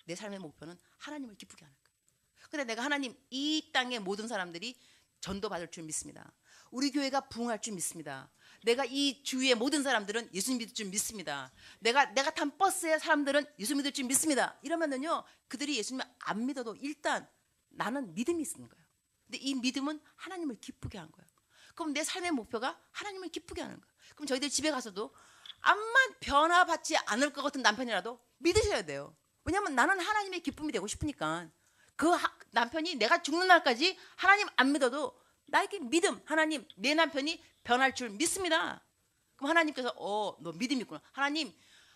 내 삶의 목표는 하나님을 기쁘게 하는 거예요. 근데 내가 하나님, 이 땅의 모든 사람들이 전도받을 줄 믿습니다. 우리 교회가 부흥할 줄 믿습니다. 내가 이 주위의 모든 사람들은 예수 믿을 줄 믿습니다. 내가 탄 버스의 사람들은 예수 믿을 줄 믿습니다. 이러면은요, 그들이 예수님을 안 믿어도 일단 나는 믿음이 있는 거예요. 근데 이 믿음은 하나님을 기쁘게 하는 거예요. 그럼 내 삶의 목표가 하나님을 기쁘게 하는 거예요. 그럼 저희들 집에 가서도 암만 변화받지 않을 것 같은 남편이라도 믿으셔야 돼요. 왜냐하면 나는 하나님의 기쁨이 되고 싶으니까. 그 남편이 내가 죽는 날까지 하나님 안 믿어도 나에게 믿음, 하나님, 내 남편이 변할 줄 믿습니다. 그럼 하나님께서 너 믿음이 있구나. 하나님,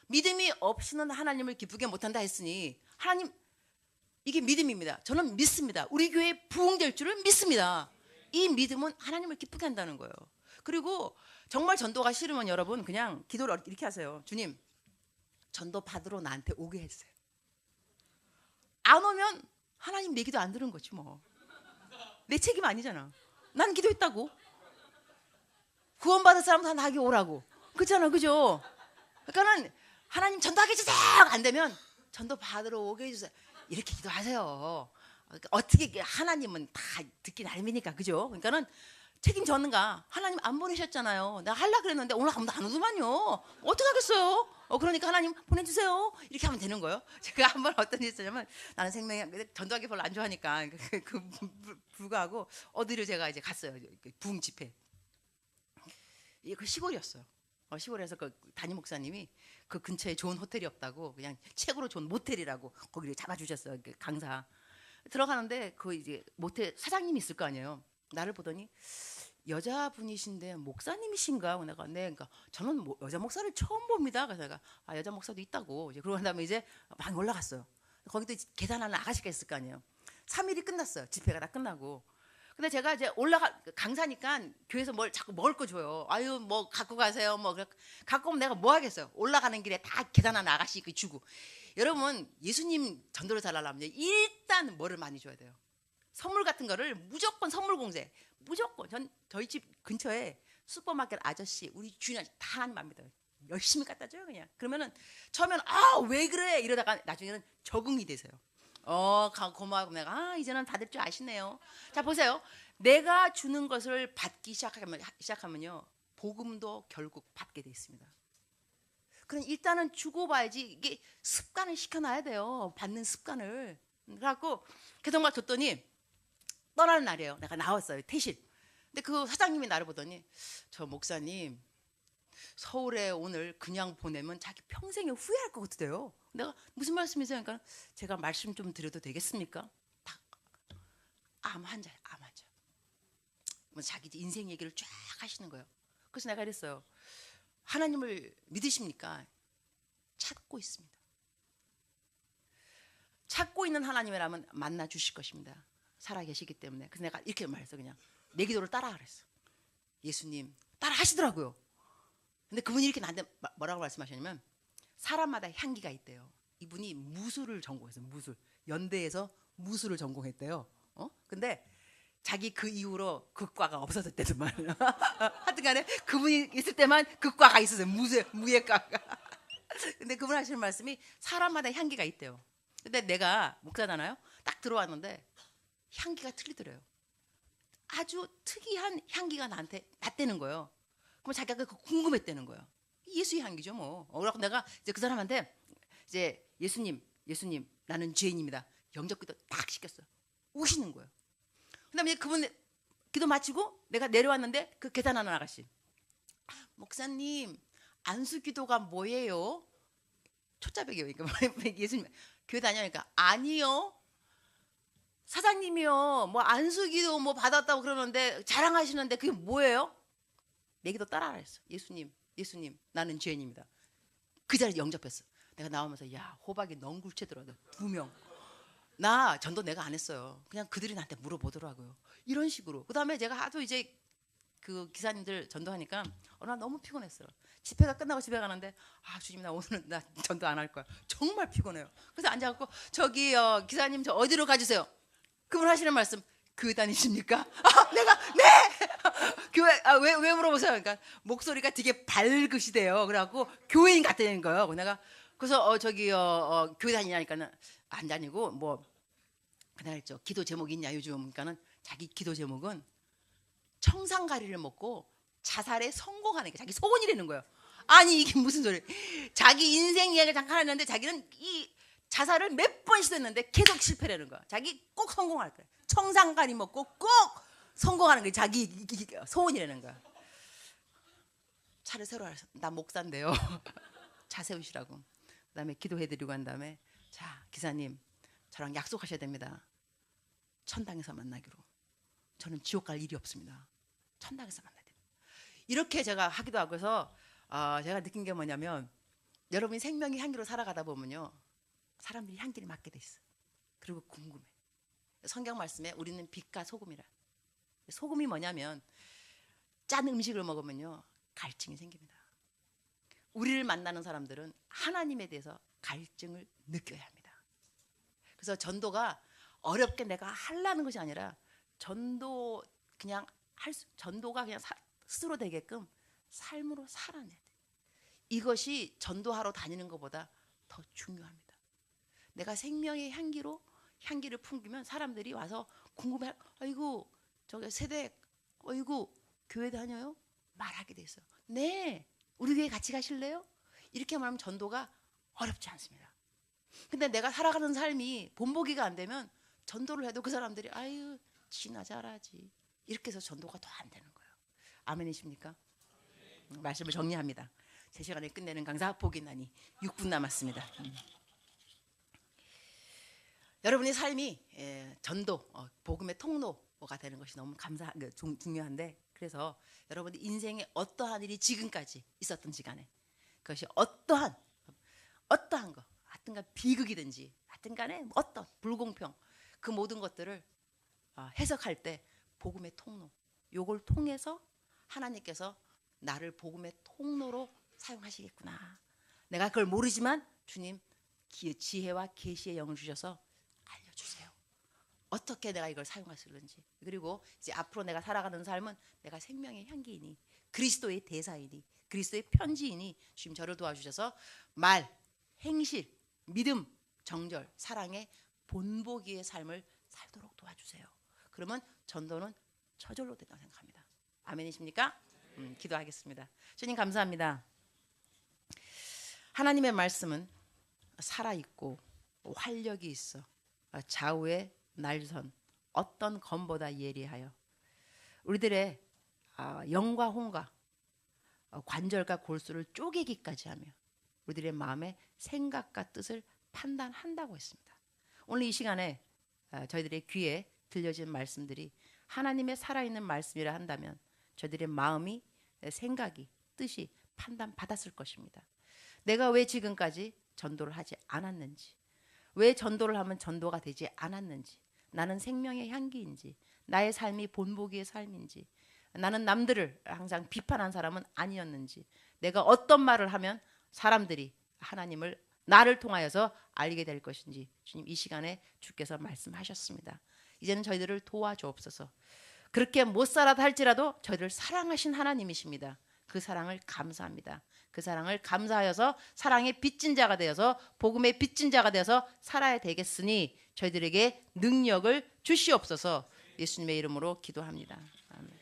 믿음이 없이는 하나님을 기쁘게 못한다 했으니 하나님, 이게 믿음입니다. 저는 믿습니다. 우리 교회 부흥될 줄을 믿습니다. 이 믿음은 하나님을 기쁘게 한다는 거예요. 그리고 정말 전도가 싫으면 여러분 그냥 기도를 이렇게 하세요. 주님, 전도 받으러 나한테 오게 해주세요. 안 오면 하나님 내 기도 안 들은 거지 뭐. 내 책임 아니잖아. 난 기도했다고. 구원받을 사람 다 나에게 오라고. 그렇잖아, 그죠? 그러니까는 하나님 전도하게 해주세요. 안 되면 전도 받으러 오게 해주세요. 이렇게 기도하세요. 어떻게 하나님은 다 듣기 나름이니까, 그죠? 그러니까는 책임졌는가? 하나님 안 보내셨잖아요. 내가 하려고 그랬는데 오늘 아무도 안 오더만요. 어떡하겠어요? 그러니까 하나님 보내주세요. 이렇게 하면 되는 거예요. 제가 한 번 어떤 일이 있었냐면, 나는 생명이 전도하기 별로 안 좋아하니까 불구하고 어디로 제가 이제 갔어요. 부흥 집회. 그 시골이었어요. 시골에서 그 담임 목사님이 그 근처에 좋은 호텔이 없다고 그냥 최고로 좋은 모텔이라고 거기를 잡아주셨어요. 그 강사. 들어가는데 그 이제 모텔 사장님이 있을 거 아니에요. 나를 보더니 여자분이신데 목사님이신가? 내가 네, 그러니까 저는 여자 목사를 처음 봅니다. 그래서 내가 여자 목사도 있다고. 이제 그러고 다음에 이제 막 올라갔어요. 거기도 계산하는 아가씨가 있을 거 아니에요. 3일이 끝났어요. 집회가 다 끝나고. 근데 제가 이제 강사니까 교회에서 뭘 자꾸 먹을 거 줘요. 아유 뭐 갖고 가세요. 뭐 갖고 오면 내가 뭐 하겠어요. 올라가는 길에 다 계산하는 아가씨 주고. 여러분 예수님 전도를 잘하려면 일단 뭐를 많이 줘야 돼요. 선물 같은 거를 무조건 선물 공세. 무조건 저희 집 근처에 슈퍼마켓 아저씨, 우리 주인 다 하나님 안 믿어요. 열심히 갖다 줘요 그냥. 그러면은 처음에는 왜 그래 이러다가 나중에는 적응이 되세요. 고마워. 내가 이제는 받을 줄 아시네요. 자 보세요. 내가 주는 것을 받기 시작하면요 복음도 결국 받게 돼 있습니다. 그럼 일단은 주고 봐야지. 이게 습관을 시켜놔야 돼요. 받는 습관을. 그래갖고 계속 줬더니 떠나는 날이에요. 내가 나왔어요. 퇴실. 근데 그 사장님이 나를 보더니 저 목사님 서울에 오늘 그냥 보내면 자기 평생에 후회할 것 같대요. 내가 무슨 말씀이세요? 그러니까 제가 말씀 좀 드려도 되겠습니까? 암 환자예요. 암 환자. 자기 인생 얘기를 쫙 하시는 거예요. 그래서 내가 이랬어요. 하나님을 믿으십니까? 찾고 있습니다. 찾고 있는 하나님이라면 만나 주실 것입니다. 살아 계시기 때문에. 그래서 내가 이렇게 말했어. 그냥 내 기도를 따라 그랬어. 예수님 따라 하시더라고요. 근데 그분이 이렇게 나한테 뭐라고 말씀하셨냐면 사람마다 향기가 있대요. 이분이 무술을 전공했어요. 무술. 연대에서 무술을 전공했대요. 근데 자기 그 이후로 극과가 없어졌대더만. 하여튼간에 그분이 있을 때만 극과가 있었어요. 무예과가. 근데 그분 하시는 말씀이 사람마다 향기가 있대요. 근데 내가 목사잖아요. 딱 들어왔는데 향기가 틀리더래요. 아주 특이한 향기가 나한테 났다는 거예요. 그럼 자기가 그 궁금했다는 거예요. 예수의 향기죠 뭐. 그래서 내가 이제 그 사람한테 이제 예수님 나는 죄인입니다. 영접기도 딱 시켰어요. 우시는 거예요. 그다음에 그분 기도 마치고 내가 내려왔는데 그 계산하는 아가씨, 목사님 안수기도가 뭐예요? 초짜배기요. 그러니까 예수님 교회 다녀니까 아니요. 사장님이요. 뭐 안수기도 뭐 받았다고 그러는데 자랑하시는데 그게 뭐예요? 내 기도 따라하라 했어. 예수님 나는 죄인입니다. 그 자리에 영접했어. 내가 나오면서 야 호박이 넝굴채더라도 2명. 나 전도 내가 안 했어요. 그냥 그들이 나한테 물어보더라고요. 이런 식으로. 그다음에 제가 하도 이제 그 기사님들 전도하니까 나 너무 피곤했어요. 집회가 끝나고 집에 가는데 주님 나 오늘은 나 전도 안 할 거야. 정말 피곤해요. 그래서 앉아갖고 저기 기사님 저 어디로 가주세요. 그분 하시는 말씀 교회 다니십니까? 내가 네. 교회 왜 물어보세요? 그러니까 목소리가 되게 밝으시대요. 그래갖고 교회인 같다는 거예요. 그래서 저기요 교회 다니냐니까는 안 다니고 뭐 그날 했죠. 기도 제목이 있냐 요즘. 그러니까는 자기 기도 제목은 청산가리를 먹고 자살에 성공하는 게 자기 소원이라는 거예요. 아니 이게 무슨 소리? 자기 인생 이야기를 잠깐 했는데 자기는 이 자살을 몇 번 시도했는데 계속 실패라는 거야. 자기 꼭 성공할 거야. 청산가리 먹고 꼭 성공하는 게 자기 소원이라는 거야. 차를 새로 알았어. 나 목사인데요. 차 세우시라고. 그다음에 기도해드리고 한 다음에 자 기사님 저랑 약속하셔야 됩니다. 천당에서 만나기로. 저는 지옥 갈 일이 없습니다. 천당에서 만나야 됩니다. 이렇게 제가 하기도 하고 해서 제가 느낀 게 뭐냐면 여러분이 생명의 향기로 살아가다 보면요. 사람들이 향기를 맡게 돼 있어. 그리고 궁금해. 성경 말씀에 우리는 빛과 소금이라. 소금이 뭐냐면 짠 음식을 먹으면요. 갈증이 생깁니다. 우리를 만나는 사람들은 하나님에 대해서 갈증을 느껴야 합니다. 그래서 전도가 어렵게 내가 하려는 것이 아니라 전도가 그냥 스스로 되게끔 삶으로 살아내야 돼. 이것이 전도하러 다니는 것보다 더 중요합니다. 내가 생명의 향기를 풍기면 사람들이 와서 궁금해. 아이고 저기 세대 아이고 교회 다녀요? 말하게 돼 있어요. 네. 우리 교회 같이 가실래요? 이렇게 말하면 전도가 어렵지 않습니다. 근데 내가 살아가는 삶이 본보기가 안 되면 전도를 해도 그 사람들이 아유 지나 잘하지 이렇게 해서 전도가 더 안 되는 거예요. 아멘이십니까? 말씀을 정리합니다. 제 시간에 끝내는 강사 복이나니 6분 남았습니다. 여러분의 삶이 전도, 복음의 통로가 되는 것이 너무 중요한데 그래서 여러분의 인생에 어떠한 일이 지금까지 있었던 시간에 그것이 어떠한 거 하여튼간 비극이든지 하여튼간에 어떤 불공평 그 모든 것들을 해석할 때 복음의 통로 요걸 통해서 하나님께서 나를 복음의 통로로 사용하시겠구나. 내가 그걸 모르지만 주님 지혜와 계시의 영을 주셔서 알려주세요. 어떻게 내가 이걸 사용할 수 있는지. 그리고 이제 앞으로 내가 살아가는 삶은 내가 생명의 향기이니 그리스도의 대사이니 그리스도의 편지이니 주님 저를 도와주셔서 말, 행실, 믿음, 정절, 사랑의 본보기의 삶을 살도록 도와주세요. 그러면 전도는 저절로 된다고 생각합니다. 아멘이십니까? 기도하겠습니다. 주님 감사합니다. 하나님의 말씀은 살아있고 활력이 있어 좌우의 날선 어떤 검보다 예리하여 우리들의 영과 혼과 관절과 골수를 쪼개기까지 하며 우리들의 마음의 생각과 뜻을 판단한다고 했습니다. 오늘 이 시간에 저희들의 귀에 들려진 말씀들이 하나님의 살아있는 말씀이라 한다면 저희들의 마음이 생각이 뜻이 판단받았을 것입니다. 내가 왜 지금까지 전도를 하지 않았는지 왜 전도를 하면 전도가 되지 않았는지 나는 생명의 향기인지 나의 삶이 본보기의 삶인지 나는 남들을 항상 비판한 사람은 아니었는지 내가 어떤 말을 하면 사람들이 하나님을 나를 통하여서 알게 될 것인지 주님 이 시간에 주께서 말씀하셨습니다. 이제는 저희들을 도와주옵소서. 그렇게 못 살아도 할지라도 저희를 사랑하신 하나님이십니다. 그 사랑을 감사합니다. 그 사랑을 감사하여서 사랑의 빚진 자가 되어서 복음의 빚진 자가 되어서 살아야 되겠으니 저희들에게 능력을 주시옵소서. 예수님의 이름으로 기도합니다. 아멘.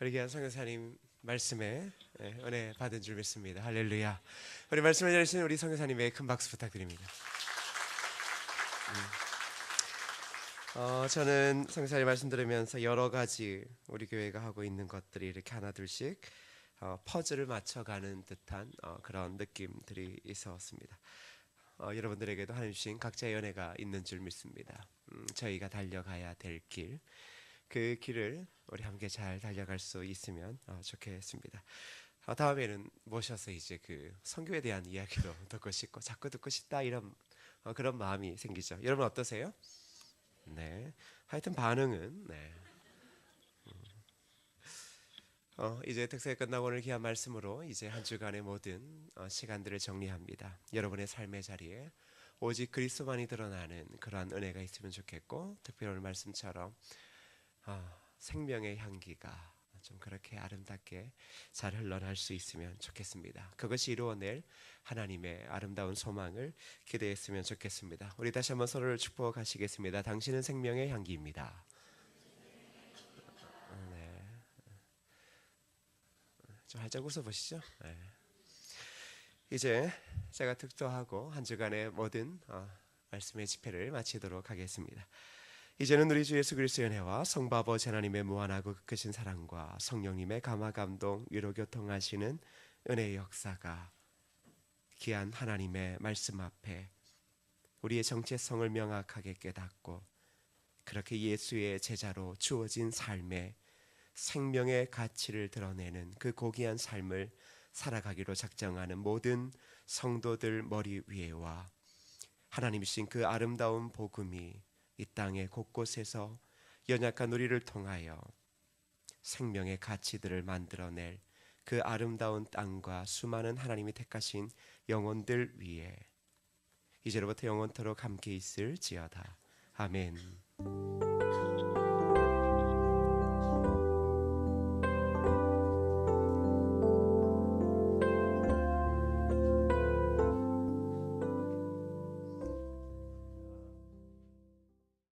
우리 귀한 선교사님 말씀에 은혜 받은 줄 믿습니다. 할렐루야. 우리 말씀을 전해주신 우리 선교사님의 큰 박수 부탁드립니다. 저는 선교사님 말씀 들으면서 여러 가지 우리 교회가 하고 있는 것들이 이렇게 하나둘씩 퍼즐을 맞춰가는 듯한 그런 느낌들이 있었습니다. 여러분들에게도 하나님 주신 각자의 연애가 있는 줄 믿습니다. 저희가 달려가야 될 길, 그 길을 우리 함께 잘 달려갈 수 있으면 좋겠습니다. 다음에는 모셔서 이제 그 선교에 대한 이야기도 듣고 싶고 자꾸 듣고 싶다 이런 그런 마음이 생기죠. 여러분 어떠세요? 네, 하여튼 반응은 네. 이제 특세 끝나고 오늘 귀한 말씀으로 이제 한 주간의 모든 시간들을 정리합니다. 여러분의 삶의 자리에 오직 그리스도만이 드러나는 그러한 은혜가 있으면 좋겠고, 특별히 오늘 말씀처럼 생명의 향기가 좀 그렇게 아름답게 잘 흘러날 수 있으면 좋겠습니다. 그것이 이루어낼 하나님의 아름다운 소망을 기대했으면 좋겠습니다. 우리 다시 한번 서로를 축복하시겠습니다. 당신은 생명의 향기입니다. 네. 좀 활짝 웃어보시죠. 네. 이제 제가 득도하고 한 주간의 모든 말씀의 집회를 마치도록 하겠습니다. 이제는 우리 주 예수 그리스도의 은혜와 성부 아버지 하나님의 무한하고 크신 사랑과 성령님의 감화 감동 위로 교통하시는 은혜의 역사가 귀한 하나님의 말씀 앞에 우리의 정체성을 명확하게 깨닫고 그렇게 예수의 제자로 주어진 삶의 생명의 가치를 드러내는 그 고귀한 삶을 살아가기로 작정하는 모든 성도들 머리 위에와 하나님이신 그 아름다운 복음이 이 땅의 곳곳에서 연약한 우리를 통하여 생명의 가치들을 만들어낼 그 아름다운 땅과 수많은 하나님이 택하신 영혼들 위에 이제로부터 영원토록 함께 있을지어다. 아멘.